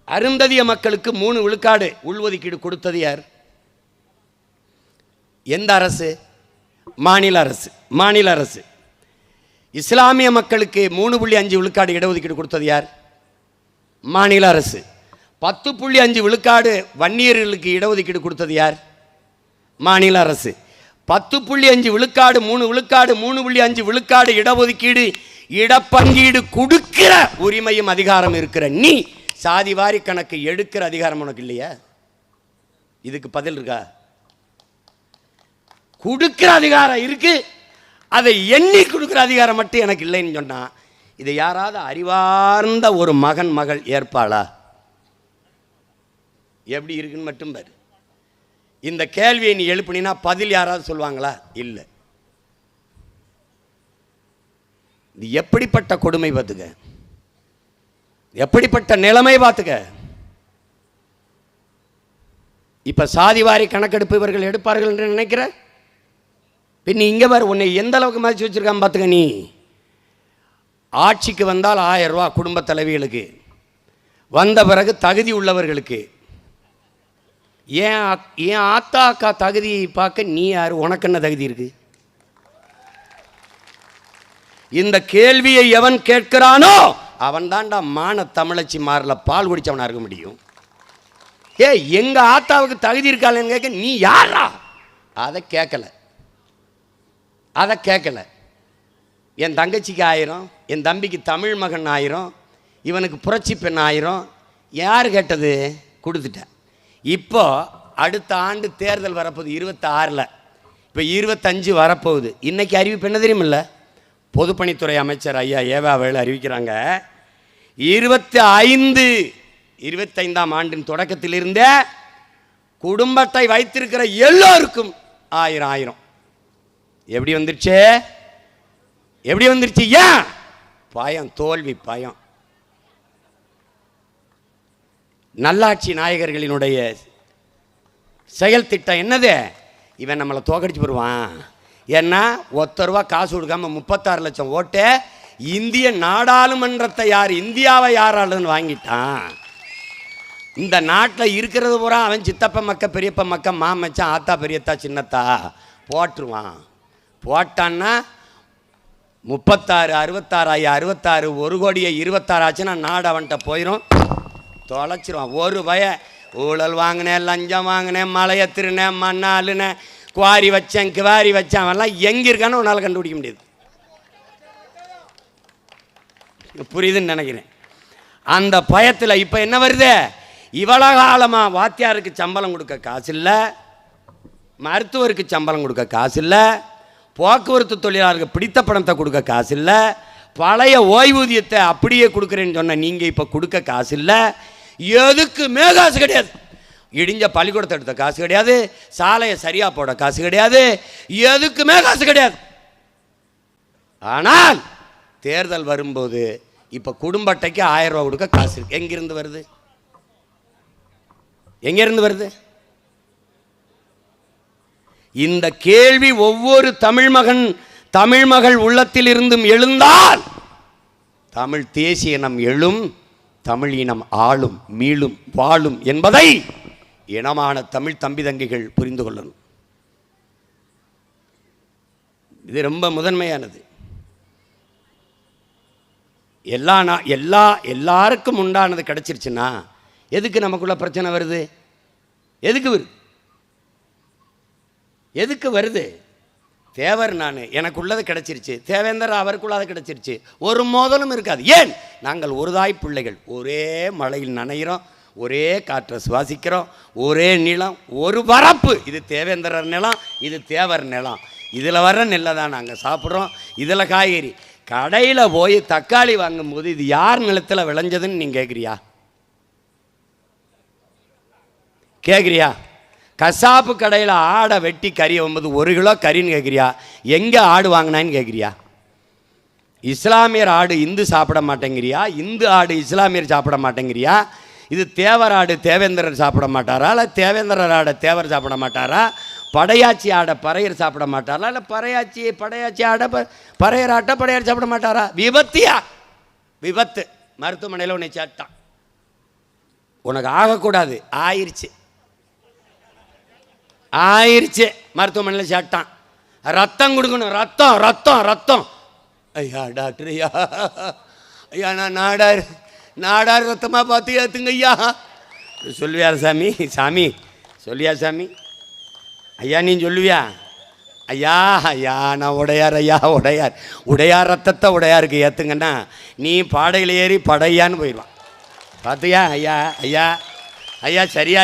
அருந்ததிய மக்களுக்கு 3 விழுக்காடு உள்ஒதுக்கீடு கொடுத்தது யார்? எந்த அரசு? மாநில அரசு. மாநில அரசு. இஸ்லாமிய மக்களுக்கு 3.5 விழுக்காடு இடஒதுக்கீடு கொடுத்தது யார்? மாநில அரசு. 10.5 விழுக்காடு வன்னியர்களுக்கு இடஒதுக்கீடு கொடுத்தது யார்? மாநில அரசு. 10.5 விழுக்காடு 3 விழுக்காடு 3.5 விழுக்காடு இடஒதுக்கீடு இடப்பங்கீடு கொடுக்கிற உரிமையும் அதிகாரம் இருக்கிற நீ சாதிவாரி கணக்கு எடுக்கிற அதிகாரம் உனக்கு இல்லையா? இதுக்கு பதில் இருக்கா? கொடுக்கிற அதிகாரம் இருக்கு, அதை எண்ணி கொடுக்கிற அதிகாரம் மட்டும் எனக்கு இல்லைன்னு சொன்னா இதை யாராவது அறிவார்ந்த ஒரு மகள் ஏற்பாளா? எப்படி இருக்குன்னு மட்டும் பாரு. இந்த கேள்வியை நீ எழுப்பினா பதில் யாராவது சொல்லுவாங்களா? இல்லை. இது எப்படிப்பட்ட கொடுமை பார்த்துக்க, எப்படிப்பட்ட நிலைமை பார்த்துக்க. இப்ப சாதிவாரி கணக்கெடுப்பு இவர்கள் எடுப்பார்கள் என்று நினைக்கிற? பின் இங்க பாரு, உன்னை எந்த அளவுக்கு மதிச்சு வச்சிருக்கான் பார்த்துக்க. நீ ஆட்சிக்கு வந்தால் 1000 ரூபா குடும்ப தலைவிகளுக்கு, வந்த பிறகு தகுதி உள்ளவர்களுக்கு. ஏன் ஆத்தா அக்கா தகுதி பார்க்க நீ யாரு? உனக்கு என்ன தகுதி இருக்கு? இந்த கேள்வியை எவன் கேட்கிறானோ அவன் தான்டா தமிழச்சி மாறல பால் குடிச்சவனா இருக்க முடியும். எங்க ஆத்தாவுக்கு தகுதி இருக்காளன்னு கேட்க நீ யாரா? அதை கேட்கல. என் தங்கச்சிக்கு 1000, என் தம்பிக்கு தமிழ் மகன் 1000, இவனுக்கு புரட்சி பெண் 1000. யார் கேட்டது? கொடுத்துட்டேன். இப்போ அடுத்த ஆண்டு தேர்தல் வரப்போகுது 26. இப்போ 25 வரப்போகுது. இன்னைக்கு அறிவிப்பு என்ன தெரியுமில்ல? பொதுப்பணித்துறை அமைச்சர் ஐயா ஏவாவேலு அறிவிக்கிறாங்க, 25ஆம் ஆண்டின் தொடக்கத்திலிருந்தே குடும்ப அட்டை வைத்திருக்கிற எல்லோருக்கும் 1000. எப்படி வந்துருச்சு? ஏன் பயம்? தோல்வி பயம். நல்லாட்சி நாயகர்களினுடைய செயல் திட்டம் என்னது? இவன் நம்மளை தோக்கடிச்சு போடுவான், ஏன்னா ஒத்த ரூபா காசு கொடுக்காம 36 லட்சம் ஓட்டு இந்திய நாடாளுமன்றத்தை இந்தியாவை யாராலும் வாங்கிட்டான். இந்த நாட்டில் இருக்கிறது பூரா அவன் சித்தப்ப மக்க பெரியப்ப மக்க மாமச்சான் ஆத்தா பெரியத்தா சின்னத்தா போட்டுருவான். போட்டான்னா 36 66 66 1 கோடியே 26 ஆச்சுன்னா நாடு அவன்கிட்ட போயிடும், தொலைச்சிருவான். ஒரு ஊழல் வாங்கினேன், லஞ்சம் வாங்கினேன், மலையை திருனேன், மண்ணாளுனேன், குவாரி வச்சேன், கிவாரி வச்சேன், அவன்லாம் எங்கே இருக்கான்னு உன்னால் கண்டுபிடிக்க முடியாது. புரியுதுன்னு நினைக்கிறேன். அந்த பயத்தில் இப்போ என்ன வருது, இவ்வளோ காலமாக வாத்தியாருக்கு சம்பளம் கொடுக்க காசு இல்லை, மருத்துவருக்கு சம்பளம் கொடுக்க காசு இல்லை, போக்குவரத்து தொழிலாளருக்கு பிடித்த பணத்தை கொடுக்க காசு இல்லை, பழைய ஓய்வூதியத்தை அப்படியே கொடுக்குறேன்னு சொன்ன நீங்கள் இப்போ கொடுக்க காசு இல்லை, எதுக்குமே காசு கிடையாது. இடிஞ்ச பள்ளிக்கூடத்தை எடுத்த காசு கிடையாது, சாலையை சரியாக போட காசு கிடையாது, எதுக்குமே காசு கிடையாது. ஆனால் தேர்தல் வரும்போது இப்போ குடும்ப அட்டைக்கு 1000 ரூபா கொடுக்க காசு இருக்கு. எங்கிருந்து வருது? எங்கிருந்து வருது? இந்த கேள்வி ஒவ்வொரு தமிழ்மகள் உள்ளத்தில் இருந்தும் எழுந்தால் தமிழ் தேசிய இனம் எழும், தமிழ் இனம் ஆளும், மீளும், வாழும் என்பதை இனமான தமிழ் தம்பி தங்கிகள் புரிந்து கொள்ளணும். இது ரொம்ப முதன்மையானது. எல்லாருக்கும் உண்டானது கிடைச்சிருச்சுன்னா எதுக்கு நமக்குள்ள பிரச்சனை வருது? எதுக்கு வருது? தேவர் நான் எனக்குள்ளது கிடைச்சிருச்சு, தேவேந்தர் அவருக்குள்ளாத கிடைச்சிருச்சு, ஒரு மோதலும் இருக்காது. ஏன்? நாங்கள் ஒரு தாய் பிள்ளைகள், ஒரே மழையில் நனைகிறோம், ஒரே காற்றை சுவாசிக்கிறோம், ஒரே நிலம், ஒரு வரப்பு. இது தேவேந்திரர் நிலம், இது தேவர் நிலம். இதில் வர நெல்லை தான் நாங்கள் சாப்பிட்றோம், இதில் காய்கறி. கடையில் போய் தக்காளி வாங்கும்போது இது யார் நிலத்தில் விளைஞ்சதுன்னு நீங்கள் கேட்குறியா? கசாப்பு கடையில் ஆடை வெட்டி கறி வரும்போது 1 கிலோ கறின்னு கேட்குறியா? எங்கே ஆடு வாங்கினான்னு கேட்குறியா? இஸ்லாமியர் ஆடு இந்து சாப்பிட மாட்டேங்கிறியா? இந்து ஆடு இஸ்லாமியர் சாப்பிட மாட்டேங்கிறியா? இது தேவர் ஆடு தேவேந்திரர் சாப்பிட மாட்டாரா? இல்லை தேவேந்திரர் ஆடை தேவர் சாப்பிட மாட்டாரா? படையாச்சி ஆடை பறையர் சாப்பிட மாட்டாரா? இல்லை படையாச்சி ஆடை பறையர் ஆட்டை படையார் சாப்பிட மாட்டாரா? விபத்து மருத்துவமனையில் உன்னை சாட்டான், உனக்கு ஆகக்கூடாது, ஆயிடுச்சு மருத்துவமனையில் சாட்டான். ரத்தம் கொடுக்கணும், ரத்தம். ஐயா டாக்டர் ஐயா நான் நாடார் ரத்தமாக பார்த்து ஏற்றுங்க ஐயா. சொல்லுவியார் சாமி சொல்லியா சாமி? ஐயா நீ சொல்லுவியா? ஐயா நான் உடையார் ரத்தத்தை உடையாருக்கு ஏற்றுங்கன்னா நீ பாடையில் ஏறி படையான்னு போயிடுவான். பார்த்தியா? ஐயா சரியா?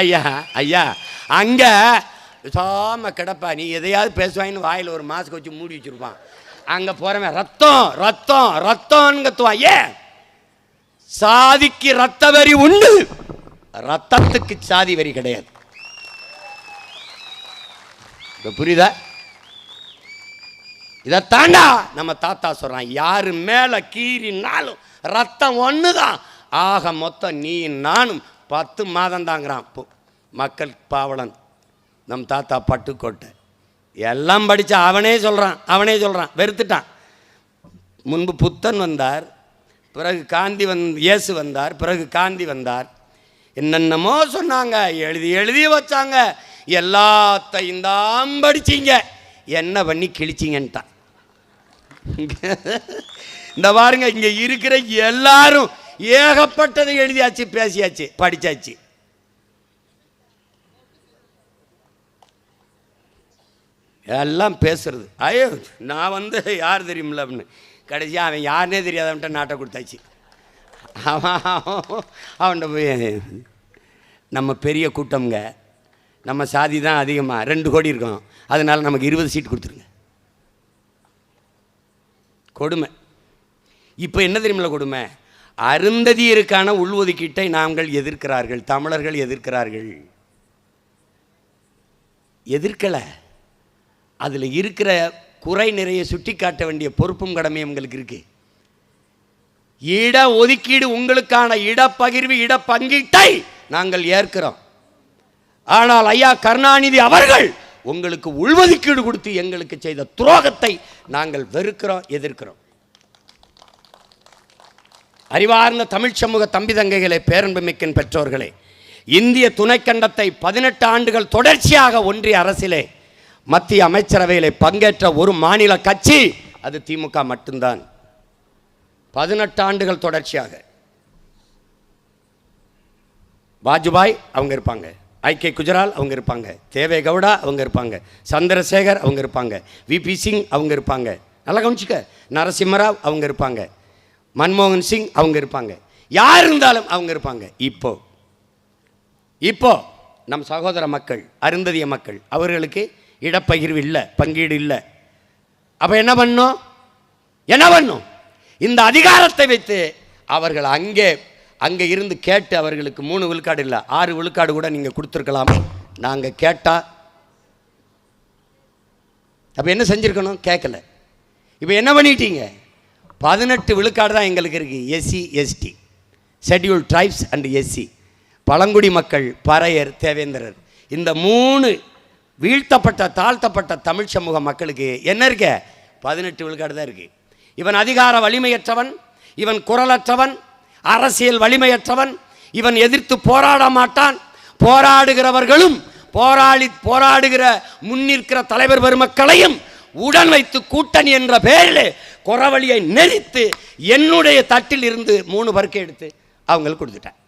ஐயா அங்கே சாம கிடப்பா, நீ எதையாவது பேசுவாயின்னு வாயில் ஒரு மாஸ்க் வச்சு மூடி வச்சுருப்பான். அங்கே போகிறவன் ரத்தம் கத்துவான். ஏன்? சாதிக்கு ரத்த வரி உண்டு, ரத்தத்துக்கு சாதி வரி கிடையாது. புரியுதா? இதை தாண்டா நம்ம தாத்தா சொல்றான், யாரு மேல கீறினாலும் ரத்தம் ஒண்ணுதான். ஆக மொத்தம் நீ நானும் 10 மாதம் தாங்கிறான். மக்கள் பாவலன் நம் தாத்தா பட்டுக்கோட்டை எல்லாம் படித்தா அவனே சொல்கிறான், வெறுத்துட்டான். முன்பு புத்தன் வந்தார், பிறகு இயேசு வந்தார், பிறகு காந்தி வந்தார். என்னென்னமோ சொன்னாங்க, எழுதி வச்சாங்க, எல்லாத்தையும் தான் படிச்சிங்க, என்ன பண்ணி கிழிச்சிங்கன்ட்டான். இந்த பாருங்க, இங்கே இருக்கிற எல்லாரும் ஏகப்பட்டதை எழுதியாச்சு, பேசியாச்சு, படித்தாச்சு. எல்லாம் பேசுறது. ஐயோ நான் யார் தெரியுமில்ல அப்படின்னு கடைசியாக அவன் யாருனே தெரியாதவன்ட்ட நாட்டை கொடுத்தாச்சு. அவன்கிட்ட போய் நம்ம பெரிய கூட்டம்ங்க, நம்ம சாதி தான் அதிகமாக 2 கோடி இருக்கோம், அதனால் நமக்கு 20 சீட் கொடுத்துருங்க. கொடுமை. இப்போ என்ன தெரியுமில்ல கொடுமை? அருந்ததியருக்கான உள்ஒதுக்கீட்டை நாங்கள் எதிர்க்கிறார்கள், தமிழர்கள் எதிர்க்கிறார்கள். எதிர்க்கலை, அதில் இருக்கிற குறை நிறைய சுட்டி காட்ட வேண்டிய பொறுப்பும் கடமையும் உங்களுக்கு இருக்குது. இட ஒதுக்கீடு, உங்களுக்கான இடப்பகிர்வு, இடப்பங்கீட்டை நாங்கள் ஏற்கிறோம். ஆனால் ஐயா கருணாநிதி அவர்கள் உங்களுக்கு உள்ஒதுக்கீடு கொடுத்து எங்களுக்கு செய்த துரோகத்தை நாங்கள் வெறுக்கிறோம், எதிர்க்கிறோம். அறிவார்ந்த தமிழ் சமூக தம்பி தங்கைகளே, பேரன்புமிக்க பெற்றோர்களே, இந்திய துணைக்கண்டத்தை 18 ஆண்டுகள் தொடர்ச்சியாக ஒன்றிய அரசிலே மத்திய அமைச்சரவையிலே பங்கேற்ற ஒரு மாநில கட்சி அது திமுக மட்டும்தான். 18 ஆண்டுகள் தொடர்ச்சியாக. வாஜ்பாய் அவங்க இருப்பாங்க, ஐ.கே. குஜரால் அவங்க இருப்பாங்க, தேவே கவுடா அவங்க இருப்பாங்க, சந்திரசேகர் அவங்க இருப்பாங்க, விபி சிங் அவங்க இருப்பாங்க, நல்லா கவனிச்சுக்க, நரசிம்மராவ் அவங்க இருப்பாங்க, மன்மோகன் சிங் அவங்க இருப்பாங்க, யார் இருந்தாலும் அவங்க இருப்பாங்க. இப்போ நம் சகோதர மக்கள், அருந்ததிய மக்கள், அவர்களுக்கு இடப்பகிர்வு இல்லை, பங்கீடு இல்லை. அப்போ என்ன பண்ணும்? இந்த அதிகாரத்தை வைத்து அவர்கள் அங்கே இருந்து கேட்டு அவர்களுக்கு 3 விழுக்காடு இல்லை 6 விழுக்காடு கூட நீங்கள் கொடுத்துருக்கலாம். நாங்கள் கேட்டால் அப்போ என்ன செஞ்சுருக்கணும்? கேட்கல. இப்போ என்ன பண்ணிட்டீங்க? 18 விழுக்காடு தான் எங்களுக்கு இருக்குது. SC, ST, schedule tribes and SC, பழங்குடி மக்கள், பறையர், தேவேந்திரர், இந்த 3 வீழ்த்தப்பட்ட தாழ்த்தப்பட்ட தமிழ் சமூக மக்களுக்கு என்ன இருக்க? 18 விழுக்காடு தான் இருக்குது. இவன் அதிகார வலிமையற்றவன், இவன் குரலற்றவன், அரசியல் வலிமையற்றவன், இவன் எதிர்த்து போராட மாட்டான். போராடுகிறவர்களும் போராடுகிற முன்னிற்கிற தலைவர் பெருமக்களையும் உடன் வைத்து கூட்டணி என்ற பெயரில் குறவழியை நெறித்து என்னுடைய தட்டில் இருந்து 3 பருக்கை எடுத்து அவங்களுக்கு கொடுத்துட்டேன்.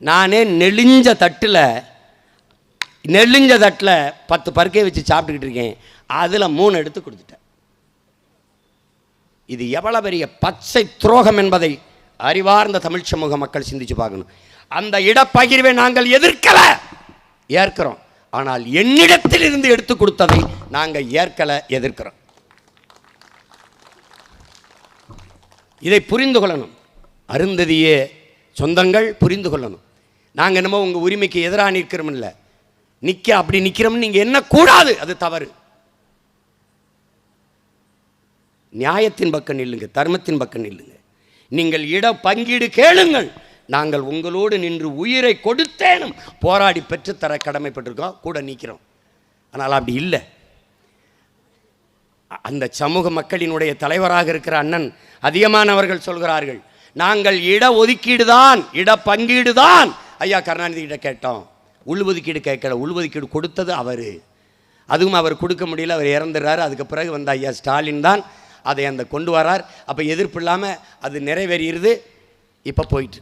நானே நெளிஞ்ச தட்டில் 10 பருக்கையை வச்சு சாப்பிட்டுக்கிட்டு இருக்கேன். அதில் 3 எடுத்து கொடுத்துட்டேன். இது எவ்வளவு பெரிய பச்சை துரோகம் என்பதை அறிவார்ந்த தமிழ் சமூக மக்கள் சிந்திச்சு பார்க்கணும். அந்த இடப்பகிர்வை நாங்கள் எதிர்க்கல, ஏற்கிறோம். ஆனால் என்னிடத்தில் இருந்து எடுத்து கொடுத்ததை நாங்கள் ஏற்கல, எதிர்க்கிறோம். இதை புரிந்து கொள்ளணும். அருந்ததிய சொந்தங்கள் புரிந்து கொள்ளணும். நாங்கள் என்னமோ உங்கள் உரிமைக்கு எதிராக நிற்கிறோம் இல்லை, அப்படி நிற்கிறோம்னு நீங்கள் என்ன கூடாது, அது தவறு. நியாயத்தின் பக்கம் நில்லுங்க, தர்மத்தின் பக்கம் நில்லுங்க. நீங்கள் இட பங்கீடு கேளுங்கள், நாங்கள் உங்களோடு நின்று உயிரை கொடுத்தேனும் போராடி பெற்றுத்தர கடமைப்பட்டிருக்கோம், கூட நிற்கிறோம். ஆனால் அப்படி இல்லை. அந்த சமூக மக்களினுடைய தலைவராக இருக்கிற அண்ணன் அதிகமானவர்கள் சொல்கிறார்கள், நாங்கள் இட ஒதுக்கீடு தான், இட பங்கீடு தான் ஐயா கருணாநிதி கிட்ட கேட்டோம், உள்ஒதுக்கீடு கேட்கல. உள்ஒதுக்கீடு கொடுத்தது அவர், அதுவும் அவர் கொடுக்க முடியல, அவர் இறந்துடுறாரு. அதுக்கு பிறகு வந்த ஐயா ஸ்டாலின் தான் அதை கொண்டு வரார். அப்போ எதிர்ப்பு இல்லாமல் அது நிறைவேறிடுது. இப்போ போயிட்டு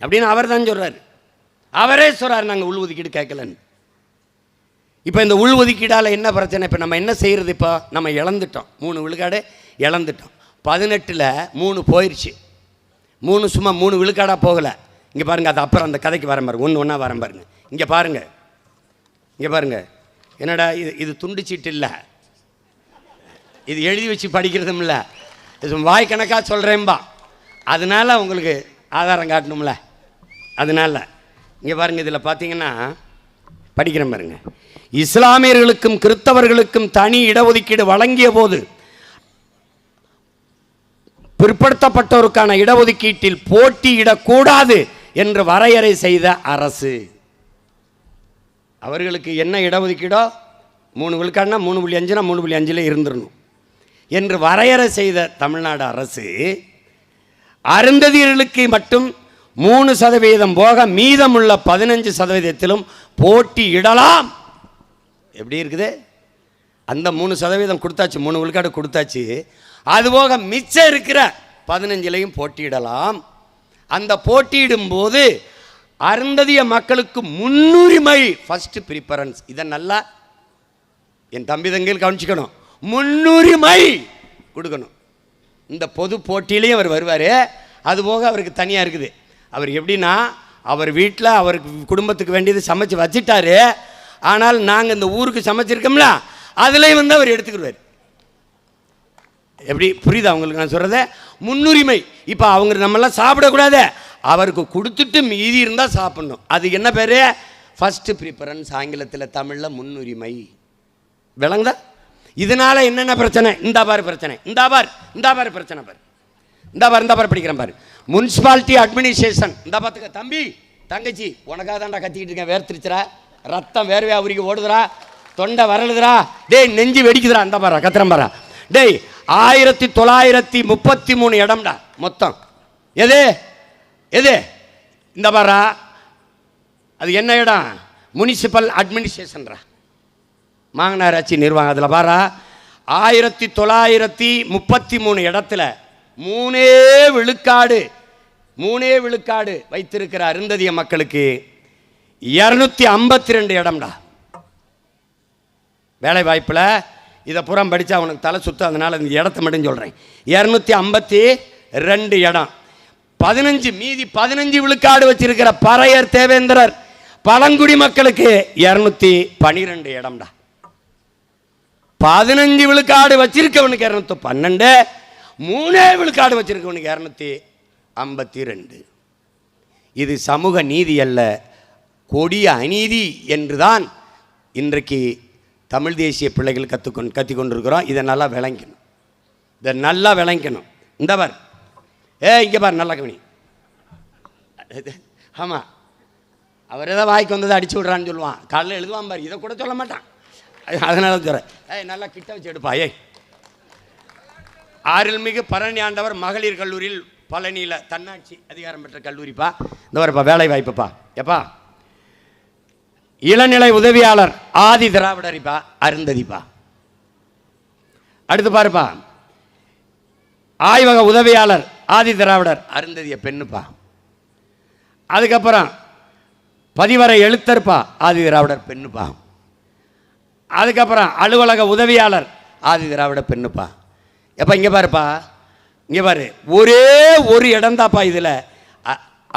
அப்படின்னு அவர் தான் சொல்கிறார். அவரே சொல்கிறார் நாங்கள் உள்ஒதுக்கீடு கேட்கலன்னு. இப்போ இந்த உள்ஒதுக்கீடால் என்ன பிரச்சனை? இப்போ நம்ம என்ன செய்கிறது? இப்போ நம்ம இழந்துட்டோம், 3 விழுக்காடு இழந்துட்டோம். 18ல் 3 போயிடுச்சு. 3 சும்மா 3 விழுக்காடாக போகலை. இங்கே பாருங்கள், அது அப்புறம் அந்த கதைக்கு வரேன் பாருங்க, ஒன்றா வரேன் பாருங்க. இங்கே பாருங்கள், என்னடா இது துண்டு சீட்டு இல்லை, இது எழுதி வச்சு படிக்கிறதும் இல்லை, இது வாய்க்கணக்காக சொல்கிறேன்பா. அதனால் உங்களுக்கு ஆதாரம் காட்டணும்ல, அதனால் இங்கே பாருங்கள். இதில் பார்த்தீங்கன்னா படிக்கிறேன் பாருங்க. இஸ்லாமியர்களுக்கும் கிறிஸ்தவர்களுக்கும் தனி இடஒதுக்கீடு வழங்கிய போது பிற்படுத்தப்பட்டோருக்கான இடஒதுக்கீட்டில் போட்டியிடக்கூடாது என்று வரையறை செய்த அரசு. அவர்களுக்கு என்ன இடஒதுக்கீடோ 3 விழுக்காடுனா 3.5னா 3.5 இருந்துடணும் என்று வரையறை செய்த தமிழ்நாடு அரசு அருந்ததியர்களுக்கு மட்டும் 3% போக மீதமுள்ள 15%த்திலும் போட்டியிடலாம். எப்படி இருக்குது? அந்த 3% கொடுத்தாச்சு, 3 விழுக்காடு கொடுத்தாச்சு. அதுபோக மிச்சம் இருக்கிற 15லையும் போட்டியிடலாம். அந்த போட்டியிடும் போது அருந்ததிய மக்களுக்கு முன்னுரிமை, ஃபர்ஸ்ட் ப்ரிஃபரன்ஸ். இதை நல்லா என் தம்பி தங்கையில் கவனிச்சுக்கணும். முன்னுரிமை கொடுக்கணும். இந்த பொது போட்டியிலையும் அவர் வருவார். அதுபோக அவருக்கு தனியாக இருக்குது. அவர் எப்படின்னா, அவர் வீட்டில் அவருக்கு குடும்பத்துக்கு வேண்டியது சமைச்சு வச்சுட்டாரு. ஆனால் நாங்கள் இந்த ஊருக்கு சமைச்சிருக்கோம்ல, அதுலேயும் அவர் எடுத்துக்கிடுவார். எப்படி புரியுது அவங்களுக்கு நான் சொல்கிறத? முன்னுரிமை. இப்போ அவங்க நம்மளாம் சாப்பிடக்கூடாது, அவருக்கு கொடுத்துட்டு மீதி இருந்தால் சாப்பிட்ணும். அது என்ன பேர்? First preference. ஆங்கிலத்தில், தமிழில் முன்னுரிமை. விளங்குதா? இதனால் என்னென்ன பிரச்சனை? இந்த பாரு பிரச்சனை, இந்த பாரு பிரச்சனை பாரு, இந்த பாரு படிக்கிறேன் பாரு. Municipality administration. இந்த பார்த்துக்க தம்பி, தங்கச்சி, உனக்காக தான்டா கத்திக்கிட்டு இருக்கேன், வேர்த்திருச்சுரா. ரத்தம் வேர்வையா உருகி ஓடுதுரா, தொண்டை வரலுதுரா, டேய் நெஞ்சு வெடிக்குதுரா, அந்த பாரா கத்திரம் பாரா. டேய் 1933 இடம்டா மொத்தம். எது எது இந்த பாரா, அது என்ன இடம்? முனிசிபல் அட்மினிஸ்ட்ரேஷன்ரா, மாநகராட்சி நிர்வாகம். அதில் பாரா 1933 இடத்துல 3 விழுக்காடு வைத்திருக்கிற அருந்ததிய மக்களுக்கு 252 இடம்டா வேலை வாய்ப்பில். இதை புறம் படித்தா அவனுக்கு தலை சுத்தம், அதனால் இந்த இடத்த மட்டும் சொல்கிறேன். 252 இடம். 15 விழுக்காடு வச்சிருக்கிற பறையர் தேவேந்திரர் பழங்குடி மக்களுக்கு 212 இடம்டா. 15 விழுக்காடு வச்சிருக்கவனுக்கு 212, 3 விழுக்காடு வச்சிருக்கவனுக்கு 252. இது சமூக நீதி அல்ல, கொடிய அநீதி என்றுதான் இன்றைக்கு தமிழ் தேசிய பிள்ளைகள் கற்றுக்கொண்டிருக்கிறோம். இதை நல்லா விளங்கணும், இந்த பார், இங்கே பார், நல்லா கவனி. ஆமாம், அவர் ஏதோ வாய்க்கு வந்ததை அடிச்சு விட்றான்னு சொல்லுவான், காலையில் எழுதுவான் பார், இதை கூட சொல்ல மாட்டான். அதனால சொல்கிறேன், நல்லா கிட்ட வச்சு எடுப்பா. அருள்மிகு பழனி ஆண்டவர் மகளிர் கல்லூரியில் பழனியில் தன்னாட்சி அதிகாரம் பெற்ற கல்லூரிப்பா. இந்த வரப்பா வேலை வாய்ப்புப்பா. எப்பா இளநிலை உதவியாளர் ஆதி திராவிடரிப்பா, அருந்ததிப்பா. அடுத்து பாருப்பா, ஆய்வக உதவியாளர் ஆதி திராவிடர், அருந்ததிய பெண்ணுப்பா. அதுக்கப்புறம் பதிவரை எழுத்தர்ப்பா, ஆதி திராவிடர் பெண்ணுப்பா. அதுக்கப்புறம் அலுவலக உதவியாளர் ஆதி திராவிட பெண்ணுப்பா. எப்போ இங்கே பாருப்பா, இங்கே பாரு, ஒரே ஒரு இடம்தாப்பா இதில்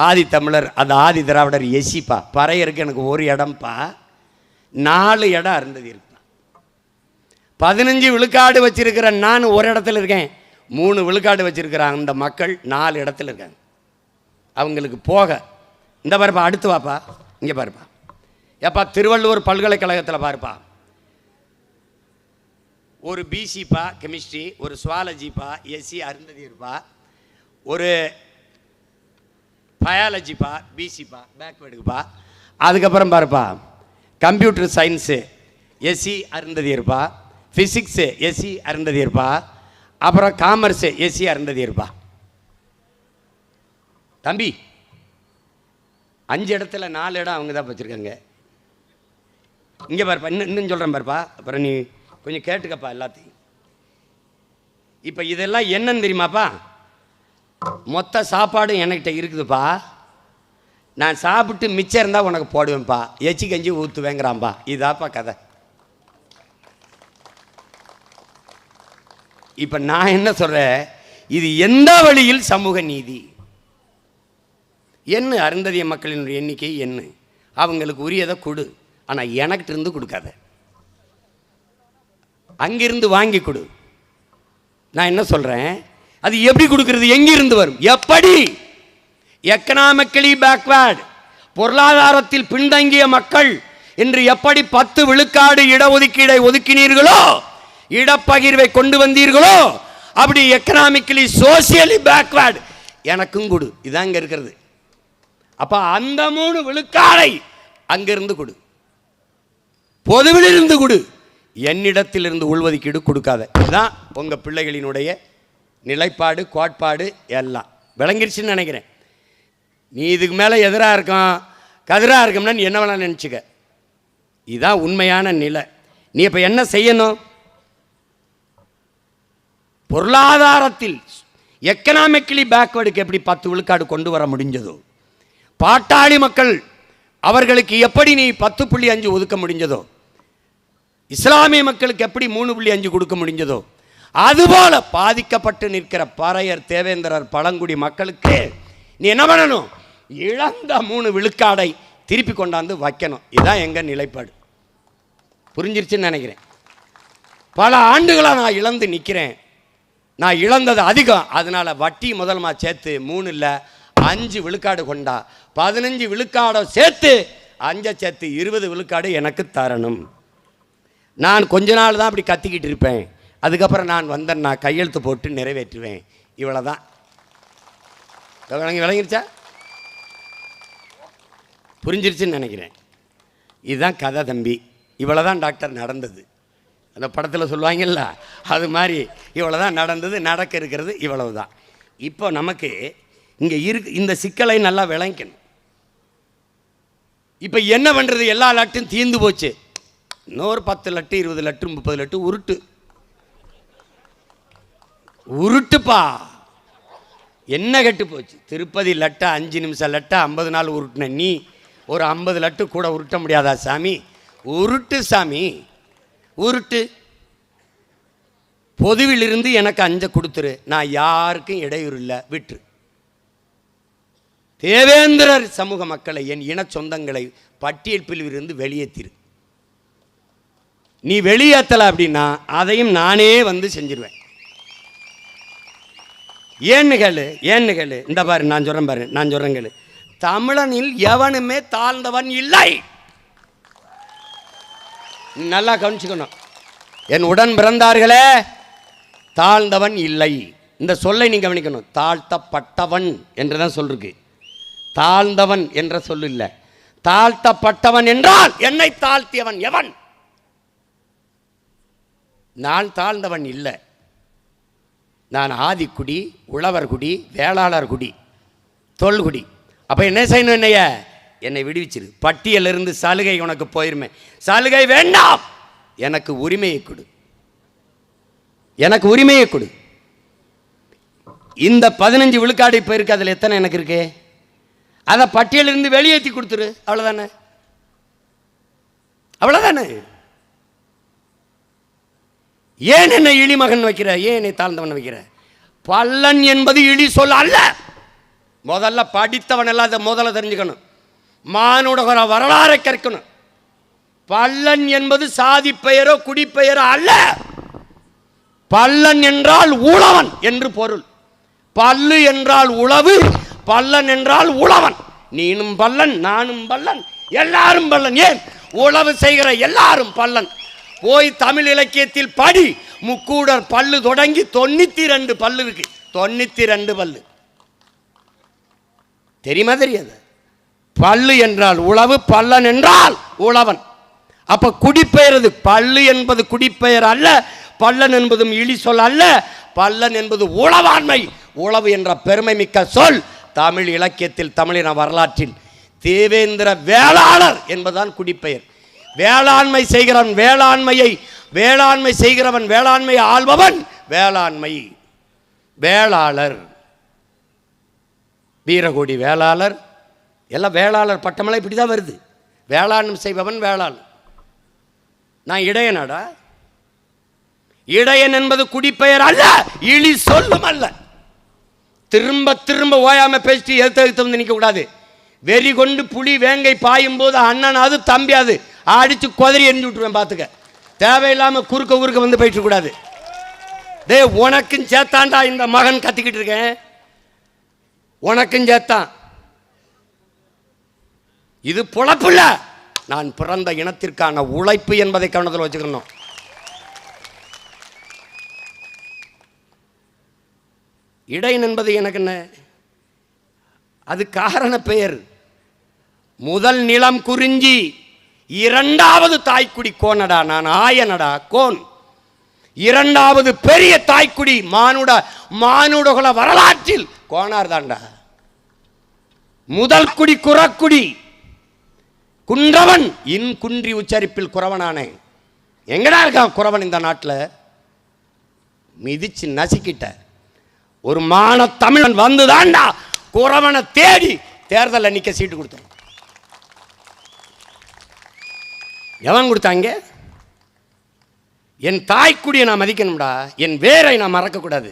ஆதி தமிழர், அது ஆதி திராவிடர் எஸ்சிப்பா. பறையருக்கு எனக்கு ஒரு இடம்ப்பா, 4 இடம் அருந்ததி இருப்பா. 15 விழுக்காடு வச்சிருக்கிற நான் ஒரு இடத்துல இருக்கேன், 3 விழுக்காடு வச்சிருக்கிற அந்த மக்கள் 4 இடத்துல இருக்காங்க. அவங்களுக்கு போக இந்த பாருப்பா, அடுத்து வாப்பா, இங்கே பாருப்பா. எப்பா திருவள்ளுவர் பல்கலைக்கழகத்தில் பாருப்பா, ஒரு பிசிப்பா கெமிஸ்ட்ரி, ஒரு சுவாலஜிப்பா எஸ்சி அருந்ததி இருப்பா, ஒரு பயாலஜிப்பா பிசிப்பா பேக்வேர்டுக்குப்பா. அதுக்கப்புறம் பாருப்பா கம்ப்யூட்டர் சயின்ஸு எஸ்சி அருந்ததி இருப்பா, ஃபிசிக்ஸு எஸ்சி அருந்ததி இருப்பா, அப்புறம் காமர்ஸு எஸ்சி அருந்ததி இருப்பா. தம்பி 5 இடத்துல 4 இடம் அவங்க தான் வச்சுருக்காங்க. இங்கே பாருப்பா, இன்னும் சொல்கிறேன் பாருப்பா, அப்புறம் நீ கொஞ்சம் கேட்டுக்கப்பா எல்லாத்தையும். இப்போ இதெல்லாம் என்னன்னு தெரியுமாப்பா? மொத்த சாப்பாடு என்கிட்ட இருக்குதுப்பா, நான் சாப்பிட்டு மிச்சம் இருந்தால் உனக்கு போடுவேன்ப்பா, எச்சி கஞ்சி ஊற்றுவேங்கிறான்ப்பா. இதாப்பா கதை. இப்போ நான் என்ன சொல்கிறேன், இது எந்த வழியில் சமூக நீதி? என்ன அருந்ததிய மக்களினுடைய எண்ணிக்கை என்ன, அவங்களுக்கு உரியதை கொடு, ஆனால் எனக்கிட்ட இருந்து கொடுக்காத, அங்கிருந்து வாங்கி கொடு. நான் என்ன சொல்கிறேன், அது எப்படி கொடுக்கிறது, எங்கிருந்து வரும், எப்படி? எக்கனாமிக்கலி பேக்வேர்டு, பொருளாதாரத்தில் பின்தங்கிய மக்கள் என்று எப்படி 10 விழுக்காடு இடஒதுக்கீடை ஒதுக்கினீர்களோ, இடப்பகிர்வை கொண்டு வந்தீர்களோ, அப்படி எக்கனாமிக்கலி சோசியலி பேக்வேர்டு எனக்கும் கொடு. இதான் இங்கே இருக்கிறது. அப்போ அந்த 3 விழுக்காடை அங்கிருந்து கொடு, பொதுவிலிருந்து கொடு, என்னிடத்திலிருந்து உள்ஒதுக்கீடு கொடுக்காத. இதுதான் உங்கள் பிள்ளைகளினுடைய நிலைப்பாடு, கோட்பாடு எல்லாம் விளங்கிருச்சுன்னு நினைக்கிறேன். நீ இதுக்கு மேலே எதிராக இருக்கும், கதிராக இருக்கும்னா நீ என்ன வேணாலும் நினச்சிக்க. இதுதான் உண்மையான நிலை. நீ இப்போ என்ன செய்யணும்? பொருளாதாரத்தில் எக்கனாமிக்கலி பேக்வேர்டுக்கு எப்படி 10 விழுக்காடு கொண்டு வர முடிஞ்சதோ, பாட்டாளி மக்கள் அவர்களுக்கு எப்படி நீ 10.5 ஒதுக்க முடிஞ்சதோ, இஸ்லாமிய மக்களுக்கு எப்படி 3.5 கொடுக்க முடிஞ்சதோ, அதுபோல பாதிக்கப்பட்டு நிற்கிற பறையர் தேவேந்திரர் பழங்குடி மக்களுக்கு நீ என்ன பண்ணணும்? இழந்த 3 விழுக்காடை திருப்பி கொண்டாந்து வைக்கணும். இதுதான் எங்கள் நிலைப்பாடு. புரிஞ்சிருச்சுன்னு நினைக்கிறேன். பல ஆண்டுகளாக நான் இழந்து நிற்கிறேன். நான் இழந்தது அதிகம், அதனால் வட்டி முதல்மா சேர்த்து 3 இல்லை 5 விழுக்காடு கொண்டா, 15 விழுக்காடை சேர்த்து 5 சேர்த்து 20 விழுக்காடு எனக்கு தரணும். நான் கொஞ்ச நாள் தான் அப்படி கத்திக்கிட்டு இருப்பேன், அதுக்கப்புறம் நான் வந்தேன், நான் கையெழுத்து போட்டு நிறைவேற்றுவேன். இவ்வளோதான். விளங்கிருச்சா? புரிஞ்சிருச்சுன்னு நினைக்கிறேன். இதுதான் கதை தம்பி. இவ்வளோதான் டாக்டர் நடந்தது. அந்த படத்தில் சொல்லுவாங்கல்ல, அது மாதிரி இவ்வளோதான் நடந்தது, நடக்க இருக்கிறது இவ்வளவு தான். இப்போ நமக்கு இங்கே இந்த சிக்கலை நல்லா விளங்கணும். இப்போ என்ன பண்ணுறது? எல்லா லட்டும் தீர்ந்து போச்சு. இன்னொரு 10 லட்டு 20 லட்டு 30 லட்டு உருட்டுப்பா. என்ன கெட்டு போச்சு? திருப்பதி லட்டை 5 நிமிஷம் லட்டை 50 நாள் உருட்டின நீ ஒரு 50 லட்டு கூட உருட்ட முடியாதா சாமி? உருட்டு சாமி, உருட்டு. பொதுவிலிருந்து எனக்கு 5 கொடுத்துரு, நான் யாருக்கும் இடையூறு இல்லை, விட்டுரு. தேவேந்திரர் சமூக மக்களை, என் இன சொந்தங்களை பட்டியல் பிரிவிலிருந்து வெளியேற்றிரு. நீ வெளியேற்றலை அப்படின்னா அதையும் நானே வந்து செஞ்சிருவேன். ஏன்னு கேளு. இந்த பாரு, நான் சொல்கிறேன் கேளு. தமிழனில் எவனுமே தாழ்ந்தவன் இல்லை. நல்லா கவனிச்சுக்கணும். என் உடன் பிறந்தார்களே, தாழ்ந்தவன் இல்லை. இந்த சொல்லை நீ கவனிக்கணும். தாழ்த்தப்பட்டவன் என்றுதான் சொல்லிருக்கு. தாழ்ந்தவன் என்ற சொல்லு இல்லை. தாழ்த்தப்பட்டவன் என்றால் என்னை தாழ்த்தியவன் எவன்? நான் தாழ்ந்தவன் இல்லை. நான் ஆதிக்குடி, உழவர் குடி, வேளாளர் குடி, தொல்குடி. அப்போ என்ன செய்யணும்? என்னை விடுவிச்சிரு. பட்டியலிருந்து சலுகை உனக்கு போயிருமே. சலுகை வேண்டாம், எனக்கு உரிமையை கொடு, எனக்கு உரிமையை கொடு. இந்த 15 விழுக்காடு இப்போ இருக்கு, அதில் எத்தனை எனக்கு இருக்கு? அதை பட்டியலிருந்து வெளியேற்றி கொடுத்துரு. அவ்வளோதானே, அவ்வளோதானே. ஏன் என்னை இழிமகன் வைக்கிற? ஏன் என்னை தாழ்ந்தவன் வைக்கிற? பல்லன் என்பது இழி சொல்ல அல்ல. முதல்ல படித்தவன் எல்லாம் அதை முதல்ல தெரிஞ்சுக்கணும். மானுட வரலாறை கற்கணும். பல்லன் என்பது சாதி பெயரோ குடிப்பெயரோ அல்ல. பல்லன் என்றால் உழவன் என்று பொருள். பல்லு என்றால் உழவு, பல்லன் என்றால் உழவன். நீனும் பல்லன், நானும் பல்லன், எல்லாரும் பல்லன். ஏன்? உழவு செய்கிற எல்லாரும் பல்லன். போய் தமிழ் இலக்கியத்தில் படி. முக்கூடர் பல்லு தொடங்கி 92 பல்லு இருக்கு. 92 பல்லு தெரியுமா? தெரியாது. பல்லு என்றால் உழவு, பல்லன் என்றால் உழவன். அப்ப குடிப்பெயர். பல்லு என்பது குடிப்பெயர் அல்ல, பல்லன் என்பதும் இழி சொல் அல்ல. பல்லன் என்பது உழவாண்மை, உழவு என்ற பெருமை மிக்க சொல். தமிழ் இலக்கியத்தில், தமிழின வரலாற்றில் தேவேந்திர வேளாளர் என்பதுதான் குடிப்பெயர். வேளாண்மை செய்கிறவன் வேளாண்மை செய்கிறவன், வேளாண்மையை ஆள்பவன் வேளாண்மை வேளாளர். வீரகோடி வேளாளர், எல்லாம் வேளாளர் பட்டமெல்லாம் இப்படி தான் வருது. வேளாண்மை செய்பவன் வேளாளர். நான் இடையனடா. இடையன் என்பது குடிப்பெயர் அல்ல, இழி சொல்லும் அல்ல. திரும்ப திரும்ப ஓயாம பேசிட்டு எடுத்து வந்து நிற்க கூடாது. வெறி கொண்டு புலி வேங்கை பாயும் போது அண்ணன் அது தம்பி அது அடிச்சு கொதறி எரிஞ்சு விட்டுருவேன். பார்த்துக்க, தேவையில்லாம குறுக்க வந்து போயிட்டு கூடாது. டே, உனக்கும் சேத்தாண்டா இந்த மகன் கத்திக்கிட்டு இருக்கேன். உனக்கும் சேத்தான். இது பொழப்பு இல்ல, நான் பிறந்த இனத்திற்கான உழைப்பு என்பதை கவனத்தில் வச்சுக்கணும். இடையன் என்பது எனக்கு என்ன? அது காரண பெயர். முதல் நிலம் குறிஞ்சி, இரண்டாவது தாய்க்குடி கோனடா. நான் ஆயனடா, கோன். இரண்டாவது பெரிய தாய்க்குடி மானுடகுல வரலாற்றில் கோனார் தாண்டா. முதல் குடி குறக்குடி, குன்றவன். இன் குன்றி உச்சரிப்பில் குறவனானே. எங்கடா இருக்கான் குறவன் இந்த நாட்டில்? மிதிச்சு நசிக்கிட்ட ஒரு மான தமிழன் வந்து தாண்டா குறவனை தேடி தேர்தலில் நிற்க சீட்டு கொடுத்தான். எவன் கொடுத்தாங்க? என் தாய்க்குடியை நான் மதிக்கணும்டா, என் வேரை நான் மறக்கக்கூடாது.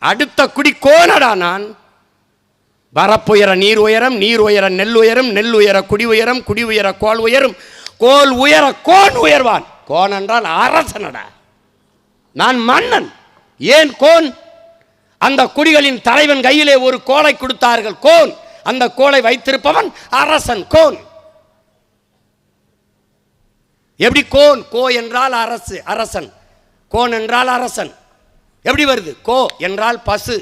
அடுத்த குடி கோனடா நான். வரப்புயர நீர் உயரம், நீர் உயர நெல் உயரும், நெல் உயர குடி உயரம், குடி உயர கோல் உயரும், கோல் உயர கோன் உயர்வான். கோன் என்றால் அரசனடா. நான் மன்னன். ஏன் கோன்? அந்த குடிகளின் தலைவன் கையிலே ஒரு கோலை கொடுத்தார்கள், கோன். அந்த கோலை வைத்திருப்பவன் அரசன், கோன். எப்படி கோன்? கோ என்றால் அரசு, அரசன். கோன் என்றால் அரசன். எப்படி வருது? கோ என்றால் பசு,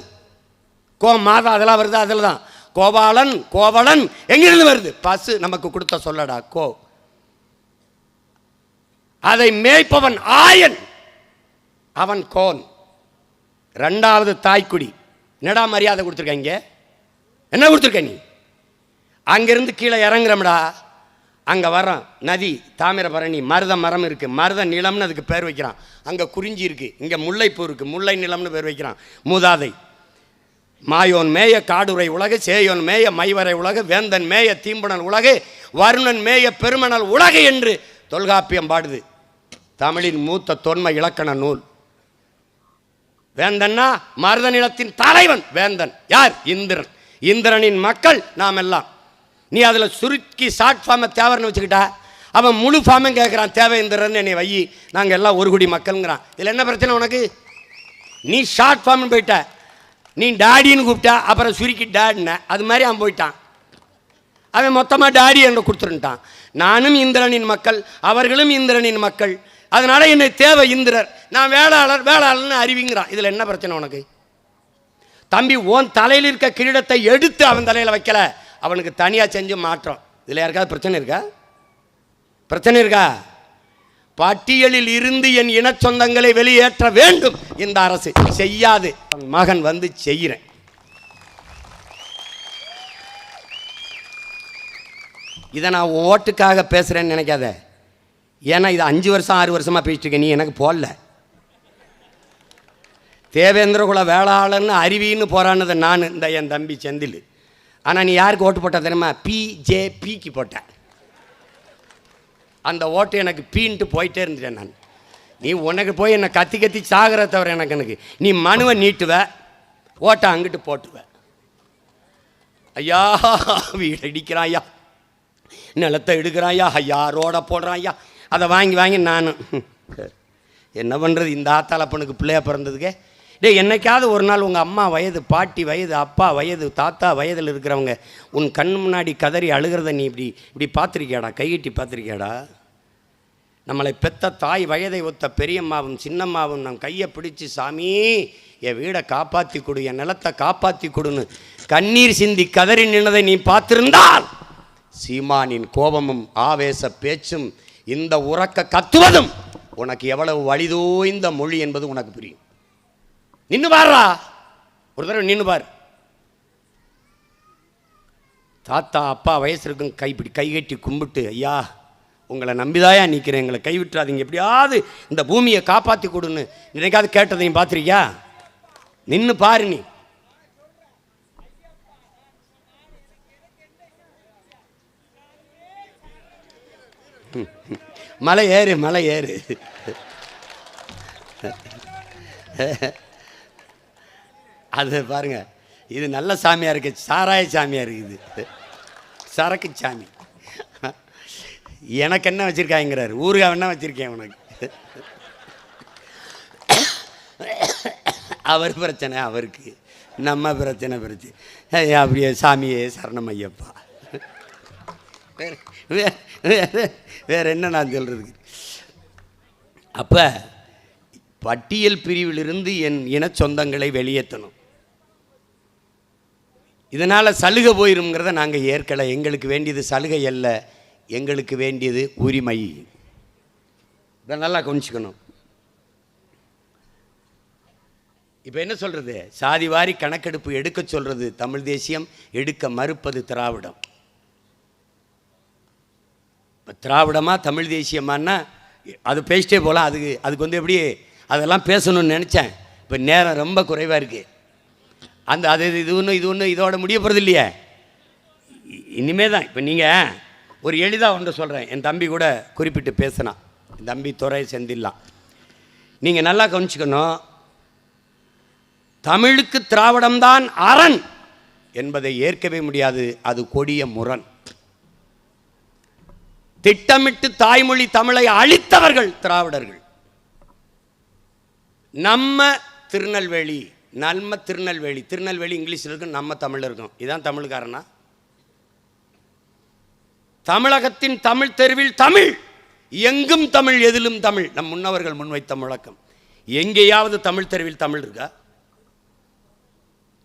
கோ மாதா, அதெல்லாம் வருது. அதில் தான் கோபாலன், கோவலன் எங்கிருந்து வருது? பசு நமக்கு கொடுத்த சொல்லடா கோ. அதை மேய்ப்பவன் ஆயன், அவன் கோன். ரெண்டாவது தாய்க்குடி. என்னடா மரியாதை கொடுத்துருக்காங்க? என்ன கொடுத்துருக்க நீ? அங்கிருந்து கீழே இறங்குறோம்டா, அங்கே வரோம் நதி தாமிரபரணி, மருத மரம் இருக்குது, மருத நிலம்னு அதுக்கு பேர் வைக்கிறான். அங்கே குறிஞ்சி இருக்குது, இங்கே முல்லைப்பூ இருக்குது, முல்லை நிலம்னு பேர் வைக்கிறான். மூதாதை மாயோன் மேய காடுரை உலகு, சேயோன் மேய மைவரை உலகு, வேந்தன் மேய தீம்புணல் உலகு, வருணன் மேய பெருமணல் உலகு என்று தொல்காப்பியம் பாடுது. தமிழின் மூத்த தொன்மை இலக்கண நூல். வேந்தன்னா மருத நிலத்தின் தலைவன் வேந்தன். யார்? இந்திரன். இந்திரனின் மக்கள் நாம் எல்லாம். நீ அதில் சுருக்கி ஷார்ட் ஃபார்மை தேவர்னு வச்சுக்கிட்டா, அவன் முழு ஃபார்மும் கேட்குறான், தேவை இந்திரன் என்னை வை, நாங்கள் எல்லாம் ஒரு குடி மக்கள்ங்கிறான். இதில் என்ன பிரச்சனை உனக்கு? நீ ஷார்ட் ஃபார்ம்னு போயிட்ட, நீ டாடின்னு கூப்பிட்டா அப்புறம் சுருக்கி டாடின, அது மாதிரி அவன் போயிட்டான். அவன் மொத்தமாக டாடி என்று கொடுத்துருட்டான். நானும் இந்திரனின் மக்கள், அவர்களும் இந்திரனின் மக்கள், அதனால் என்னை தேவை இந்திரர், நான் வேளாளர்னு அறிவிங்கிறான். இதில் என்ன பிரச்சனை உனக்கு? தம்பி, உன் தலையில் இருக்க கிரீடத்தை எடுத்து அவன் தலையில் வைக்கல, அவனுக்கு தனியாக செஞ்சு மாற்றம். இதில் யாருக்காவது பிரச்சனை இருக்கா? பிரச்சனை இருக்கா? பட்டியலில் இருந்து என் இன சொந்தங்களை வெளியேற்ற வேண்டும் இந்த அரசு. செய்யாது. மகன் வந்து செய்கிறேன். இதை நான் ஓட்டுக்காக பேசுகிறேன்னு நினைக்காத. ஏன்னா இது 5 வருஷம் 6 வருஷமாக பேசிட்டு இருக்க, நீ எனக்கு போடல. தேவேந்திர குல வேளாளர்னு அறிவின்னு போரானது நான், இந்த என் தம்பி செந்தில். ஆனால் நீ யாருக்கு ஓட்டு போட்ட தெரியுமா? பிஜேபிக்கு போட்டேன். அந்த ஓட்டு எனக்கு பீன்ட்டு போயிட்டே இருந்துட்டேன் நான். நீ உனக்கு போய் என்னை கத்தி கத்தி சாகிற தவிர எனக்கு நீ மனுவை நீட்டுவ, ஓட்டை அங்கிட்டு போட்டுவ. ஐயா வீடு அடிக்கிறான் ஐயா, நிலத்தை எடுக்கிறான் ஐயா, ஐயா ரோட போடுறான் ஐயா, அதை வாங்கி வாங்கி நான் என்ன பண்ணுறது? இந்த ஆத்தாளப்பனுக்கு பிள்ளையா பிறந்ததுக்கே. டே, என்னைக்காவது ஒரு நாள் உங்கள் அம்மா வயது, பாட்டி வயது, அப்பா வயது, தாத்தா வயதில் இருக்கிறவங்க உன் கண் முன்னாடி கதறி அழுகிறத நீ இப்படி பார்த்துருக்கியாடா? கைகட்டி பார்த்துருக்கியாடா? நம்மளை பெத்த தாய் வயதை ஒத்த பெரியம்மாவும் சின்னம்மாவும் நம் கையை பிடிச்சி, சாமி என் வீடை காப்பாற்றி கொடு, என் நிலத்தை காப்பாற்றி கொடுன்னு கண்ணீர் சிந்தி கதறி நின்னதை நீ பார்த்திருந்தால், சீமானின் கோபமும் ஆவேச பேச்சும் இந்த உறக்க கத்துவதும் உனக்கு எவ்வளவு வலிதோய்ந்த மொழி என்பது உனக்கு புரியும். நின்று பாருடா, ஒரு தடவை நின்று பாரு. தாத்தா அப்பா வயசு இருக்கும், கை கட்டி கும்பிட்டு, ஐயா உங்களை நம்பிதாயா நிற்கிறேன், எங்களை கைவிட்டுறாதீங்க, எப்படியாவது இந்த பூமியை காப்பாற்றி கொடுன்னு நினைக்காது கேட்டதையும் பார்த்துருக்கியா? நின்று பாரு. நீ மலை ஏறு, மலை ஏறு. அது பாருங்க, இது நல்ல சாமியாக இருக்கு, சாராய சாமியாக இருக்குது, சரக்கு சாமி. எனக்கு என்ன வச்சுருக்காங்கிறாரு, ஊருக்காக என்ன வச்சுருக்கேன் உனக்கு? அவர் பிரச்சனை அவருக்கு, நம்ம பிரச்சனை அப்படியே சாமியே சரணம் ஐயப்பா. வேற என்ன நான் சொல்கிறதுக்கு? அப்போ பட்டியல் பிரிவிலிருந்து என் இன சொந்தங்களை வெளியேற்றணும். இதனால் சலுகை போயிருங்கிறத நாங்கள் ஏற்கலை. எங்களுக்கு வேண்டியது சலுகை அல்ல, எங்களுக்கு வேண்டியது உரிமை. இதை நல்லா கொஞ்சிக்கணும். இப்போ என்ன சொல்கிறது? சாதிவாரி கணக்கெடுப்பு எடுக்க சொல்கிறது தமிழ் தேசியம், எடுக்க மறுப்பது திராவிடம். இப்போ திராவிடமா தமிழ் தேசியமானா அது பேசிட்டே போகலாம். அதுக்கு வந்து எப்படி அதெல்லாம் பேசணும்னு நினச்சேன். இப்போ நேரம் ரொம்ப குறைவாக இருக்குது. இது ஒன்று இதோட முடிய போகிறது இல்லையே, இனிமே தான். இப்போ நீங்கள் ஒரு எளிதாக ஒன்று சொல்கிறேன், என் தம்பி கூட குறிப்பிட்டு பேசினான், என் தம்பி துறை செந்தில்லாம். நீங்கள் நல்லா கவனிச்சுக்கணும், தமிழுக்கு திராவிடம்தான் அரண் என்பதை ஏற்கவே முடியாது. அது கொடிய முரண். திட்டமிட்டு தாய்மொழி தமிழை அழித்தவர்கள் திராவிடர்கள். நம்ம திருநெல்வேலி இங்கிலீஷில் இருக்கும், நம்ம தமிழ் இருக்கும். இதுதான் தமிழ்காரனா? தமிழகத்தின் தமிழ் தெருவில் தமிழ், எங்கும் தமிழ், எதிலும் தமிழ். நம் முன்னவர்கள் முன்வைத்த முழக்கம். எங்கேயாவது தமிழ் தெருவில் தமிழ் இருக்கா?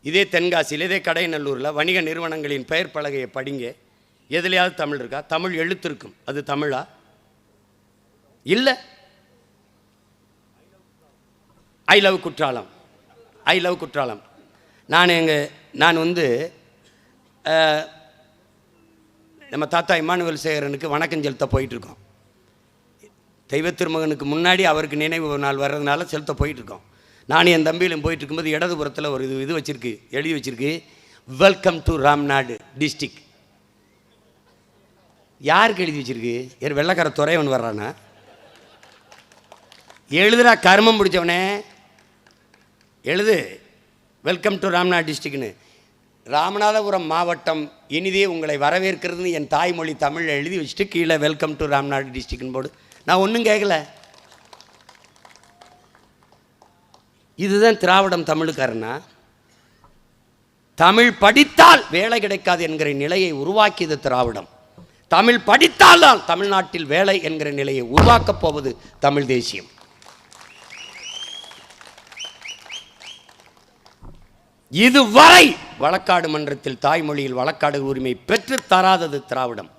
இதே தென்காசியில், இதே கடைநல்லூரில் வணிக நிறுவனங்களின் பெயர் பலகையை படிங்க, எதுலையாவது தமிழ் இருக்கா? தமிழ் எழுத்து இருக்கும், அது தமிழா? இல்லை. I love Courtallam, I love Courtallam. நான் வந்து நம்ம தாத்தா இமானுவேல் சேகரனுக்கு வணக்கம் செலுத்த போயிட்டுருக்கோம். தெய்வ திருமகனுக்கு முன்னாடி அவருக்கு நினைவு நாள் வர்றதுனால செலுத்த போயிட்டுருக்கோம். நானும் என் தம்பியிலும் போயிட்டு இருக்கும்போது இடதுபுறத்தில் ஒரு இது வச்சுருக்கு, எழுதி வச்சுருக்கு, வெல்கம் டு ராம்நாடு டிஸ்ட்ரிக்ட். யாருக்கு எழுதி வச்சிருக்கு? வெள்ளைக்கார துறையவன் வர்றானா? எழுதுறா கர்மம் பிடிச்சவனே, எழுது வெல்கம் டு ராம்நாடு டிஸ்ட்ரிக்ட்னு. ராமநாதபுரம் மாவட்டம் இனிதே உங்களை வரவேற்கிறதுன்னு என் தாய்மொழி தமிழில் எழுதி வச்சுட்டு கீழே வெல்கம் டு ராம்நாடு டிஸ்ட்ரிக்ட்னு போடு. நான் ஒன்றும் கேட்கல. இதுதான் திராவிடம் தமிழுக்காரனா? தமிழ் படித்தால் வேலை கிடைக்காது என்கிற நிலையை உருவாக்கியது திராவிடம். தமிழ் படித்தால் தான் தமிழ்நாட்டில் வேலை என்கிற நிலையை உருவாக்கப் போவது தமிழ் தேசியம். இதுவரை வழக்காடு மன்றத்தில் தாய்மொழியில் வழக்காடு உரிமை பெற்று தராதது திராவிடம்.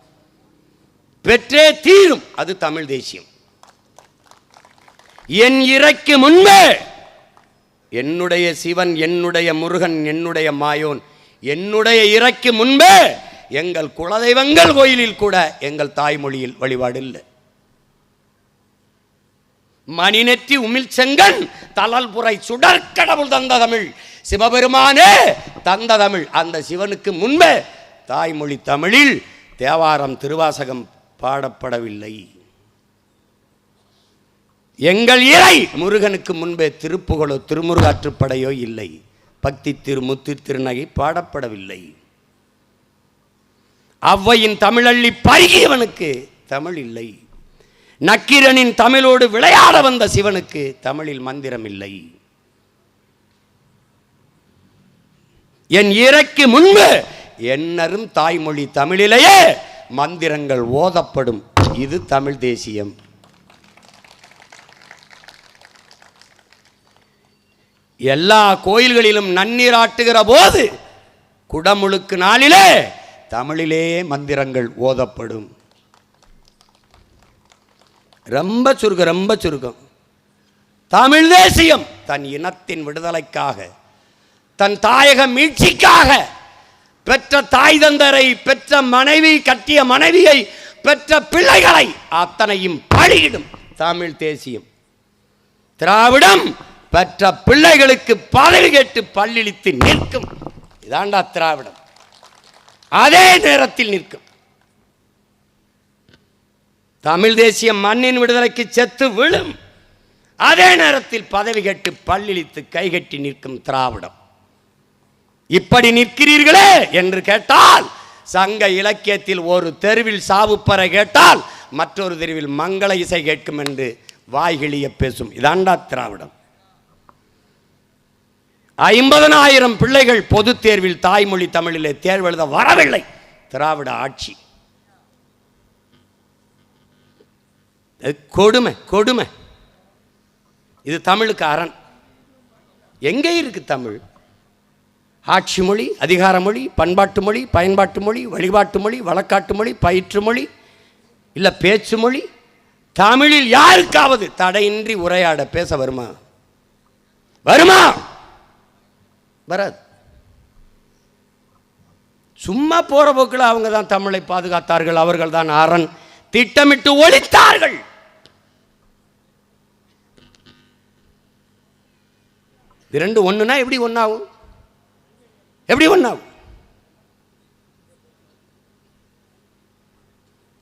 பெற்றே தீரும், அது தமிழ் தேசியம். என் இறைக்கு முன்பே என்னுடைய சிவன், என்னுடைய முருகன், என்னுடைய மாயோன், என்னுடைய இறைக்கு முன்பே எங்கள் குலதெய்வங்கள் கோயிலில் கூட எங்கள் தாய்மொழியில் வழிபாடு இல்லை. மணிநெற்றி உமிழ் செங்கன் தளல்புரை சுடற்கடவுள் தந்த தமிழ், சிவபெருமானே தந்த தமிழ். அந்த சிவனுக்கு முன்பே தாய்மொழி தமிழில் தேவாரம் திருவாசகம் பாடப்படவில்லை. எங்கள் இறை முருகனுக்கு முன்பே திருப்புகழோ திருமுருகாற்றுப்படையோ இல்லை. பக்தி திருமுத்து திருநகை பாடப்படவில்லை. ஔவையின் தமிழள்ளி பருகியவனுக்கு தமிழ் இல்லை. நக்கீரனின் தமிழோடு விளையாட வந்த சிவனுக்கு தமிழில் மந்திரம் இல்லை. என் இறைக்கு முன்பு என்னரும் தாய்மொழி தமிழிலேயே மந்திரங்கள் ஓதப்படும். இது தமிழ் தேசியம். எல்லா கோயில்களிலும் நன்னீராட்டுகிற போது குடமுழுக்கு நாளிலே தமிழிலே மந்திரங்கள் ஓதப்படும். ரொம்ப சுருக்கம். தமிழ் தேசியம் தன் இனத்தின் விடுதலைக்காக, தன் தாயக மீட்சிக்காக பெற்ற தாய் தந்தரை, பெற்ற மனைவி, கட்டிய மனைவியை, பெற்ற பிள்ளைகளை அத்தனையும் பலியிடும் தமிழ் தேசியம். திராவிடம் பெற்ற பிள்ளைகளுக்கு பதவி கேட்டு பல்லிழித்து நிற்கும். இதாண்டா திராவிடம். அதே நேரத்தில் நிற்கும். தமிழ் தேசியம் மண்ணின் விடுதலைக்கு செத்து விழும். அதே நேரத்தில் பதவி கேட்டு பல்லிழித்து கைகட்டி நிற்கும் திராவிடம். இப்படி நிற்கிறீர்களே என்று கேட்டால், சங்க இலக்கியத்தில் ஒரு தெருவில் சாவுப்பறை கேட்டால் மற்றொரு தெருவில் மங்கள இசை கேட்கும் என்று வாய்கிழிய பேசும். இதாண்டா திராவிடம். 50,000 பிள்ளைகள் பொது தேர்வில் தாய்மொழி தமிழிலே தேர்வு எழுத வரவில்லை. திராவிட ஆட்சி. கொடுமை. இது தமிழுக்கு அரண். எங்கே இருக்கு தமிழ்? ஆட்சி மொழி, அதிகார மொழி, பண்பாட்டு மொழி, பயன்பாட்டு மொழி, வழிபாட்டு மொழி, வழக்காட்டு மொழி, பயிற்று மொழி, இல்லை பேச்சு மொழி. தமிழில் யாருக்காவது தடையின்றி உரையாட பேச வருமா? வராது. சும்மா போற போக்கில் அவங்க தான் தமிழை பாதுகாத்தார்கள். அவர்கள் தான் அரண். திட்டமிட்டு ஒழித்தார்கள். இரண்டு ஒண்ணுனா எப்படி ஒன்னாகும்?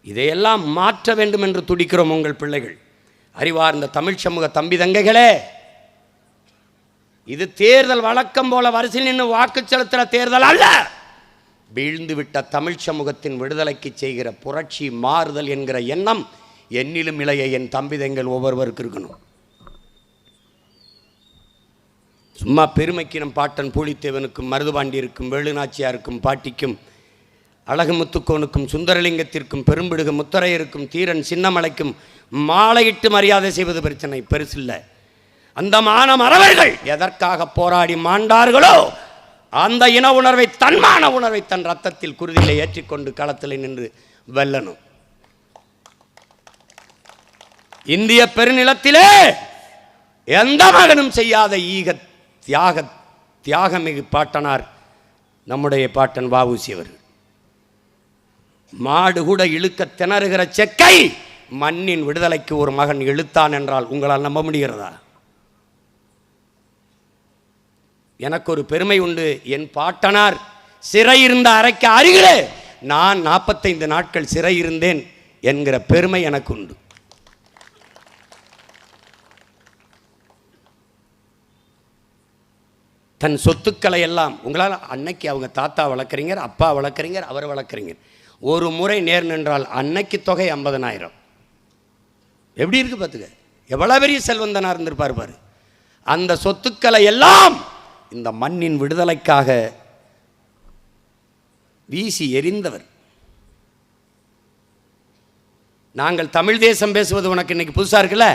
இதையெல்லாம் மாற்ற வேண்டும் என்று துடிக்கிறோம் உங்கள் பிள்ளைகள். அறிவார்ந்த தமிழ் சமூக தம்பி தங்கைகளே, இது தேர்தல் வழக்கம் போல வரிசையில் நின்று வாக்கு செலுத்துகிற தேர்தல் அல்ல. வீழ்ந்துவிட்ட தமிழ் சமூகத்தின் விடுதலைக்கு செய்கிற புரட்சி, மாறுதல் என்கிற எண்ணம் என்னிலும் இளைய என் தம்பி தங்கள் ஒவ்வொருவருக்கு இருக்கணும். சும்மா பெருமைக்கு நம் பாட்டன் பூலித்தேவனுக்கும், மருதுபாண்டியருக்கும், வேலுநாச்சியாருக்கும், பாட்டிக்கும், அழகுமுத்துக்கோனுக்கும், சுந்தரலிங்கத்திற்கும், பெரும்பிடுக முத்தரையருக்கும், தீரன் சின்னமலைக்கும் மாலையிட்டு மரியாதை செய்வது பிரச்சனை பெருசில்லை. அந்த மான மறவர்கள் எதற்காக போராடி மாண்டார்களோ அந்த இன உணர்வை, தன்மான உணர்வை தன் ரத்தத்தில் குருதியிலே ஏற்றிக்கொண்டு களத்தில் நின்று வெல்லணும். இந்திய பெருநிலத்திலே எந்த மகனும் செய்யாத தியாகமிகு பாட்டனார் நம்முடைய பாட்டன் வ.உ.சி. அவர்கள். மாடு கூட இழுக்க திணறுகிற செக்கை மண்ணின் விடுதலைக்கு ஒரு மகன் இழுத்தான் என்றால் உங்களால் நம்ப முடிகிறதா? எனக்கு ஒரு பெருமை உண்டு. என் பாட்டனார் சிறை இருந்த அறைக்கு அருகிலே நான் 45 நாட்கள் சிறை இருந்தேன் என்கிற பெருமை எனக்கு உண்டு. தன் சொத்துக்களை எல்லாம் உங்களால் அன்னைக்கு அவங்க தாத்தா வளர்க்குறீங்க, அப்பா வளர்க்குறீங்க, அவர் வளர்க்குறீங்க. ஒரு முறை நேர் நின்றால் அன்னைக்கு தொகை 50,000. எப்படி இருக்கு பார்த்துக்க, எவ்வளோ பெரிய செல்வந்தனாக இருந்திருப்பார் பாரு. அந்த சொத்துக்களை எல்லாம் இந்த மண்ணின் விடுதலைக்காக வீசி எறிந்தவர். நாங்கள் தமிழ் தேசம் பேசுவது உனக்கு இன்னைக்கு புதுசாக இருக்குல்ல.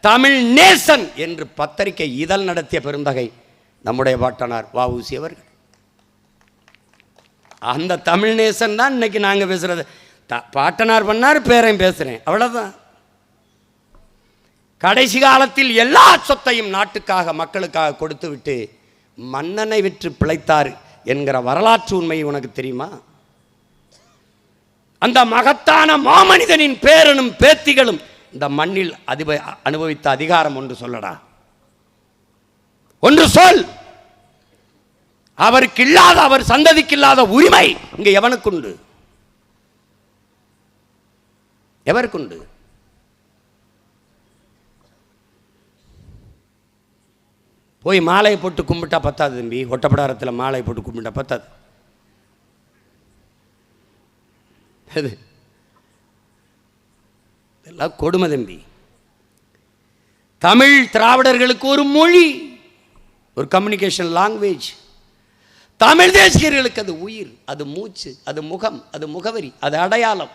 தமிழ் நேசன் என்று பத்திரிகை இதழ் நடத்திய பெருந்தகை நம்முடைய பாட்டனார் வ.உ.சி. அவர்கள். அந்த தமிழ் நேசன் தான் இன்னைக்கு நாங்கள் பேசுறது. பாட்டனார் பண்ணார், பேரையும் பேசுகிறேன், அவ்வளோதான். கடைசி காலத்தில் எல்லா சொத்தையும் நாட்டுக்காக மக்களுக்காக கொடுத்து விட்டு மன்னனை விற்று பிழைத்தார் என்கிற வரலாற்று உண்மை உனக்கு தெரியுமா? அந்த மகத்தான மாமனிதனின் பேரனும் பேத்திகளும் இந்த மண்ணில் அனுபவித்த அதிகாரம் ஒன்று சொல்லடா, ஒன்று சொல். அவருக்கு இல்லாத, அவர் சந்ததிக்கு இல்லாத உரிமை இங்க எவனுக்குண்டு? எவருக்குண்டு? போய் மாலையை போட்டு கும்பிட்டா பத்தாது தம்பி. ஒட்டப்படாரத்தில் மாலையை போட்டு கும்பிட்டா பத்தாது. இதெல்லாம் கொடுமை தம்பி. தமிழ் திராவிடர்களுக்கு ஒரு மொழி, ஒரு கம்யூனிகேஷன் லாங்குவேஜ். தமிழ் தேசியர்களுக்கு அது உயிர், அது மூச்சு, அது முகம், அது முகவரி, அது அடையாளம்,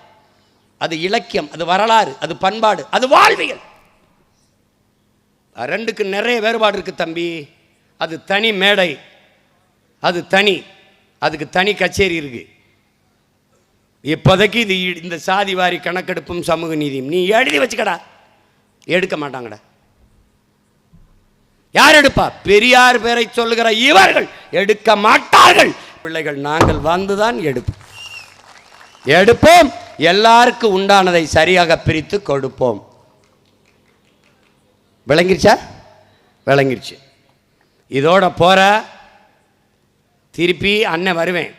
அது இலக்கியம், அது வரலாறு, அது பண்பாடு, அது வாழ்வியல். ரெண்டுக்கு நிறைய வேறுபாடு இருக்கு தம்பி. அது தனி மேடை, அது தனி, அதுக்கு தனி கச்சேரி இருக்கு. இப்போதைக்கு இது இந்த சாதி வாரி கணக்கெடுப்பும் சமூக நீதியும் நீ எழுதி வச்சுக்கடா. எடுக்க மாட்டாங்கடா. யார் எடுப்பா? பெரியார் பேரை சொல்லுகிற இவர்கள் எடுக்க மாட்டார்கள். பிள்ளைகள் நாங்கள் வந்துதான் எடுப்போம். எல்லாருக்கும் உண்டானதை சரியாக பிரித்து கொடுப்போம். விளங்கிருச்சா? விளங்கிருச்சு. இதோட போற திருப்பி அண்ணன் வருவேன்,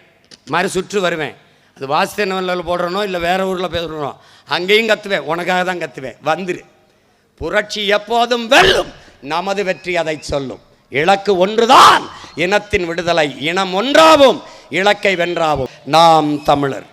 மறு சுற்று வருவேன். அது வாசித்தனவரில் போடுறனோ இல்லை வேற ஊரில் பேசுகிறனோ அங்கேயும் கத்துவேன். உனக்காக தான் கத்துவேன். வந்துரு. புரட்சி எப்போதும் வெல்லும். நமது வெற்றி அதை சொல்லும். இலக்கு ஒன்றுதான், இனத்தின் விடுதலை. இனம் ஒன்றாவும் இலக்கை வென்றாவும். நாம் தமிழர்.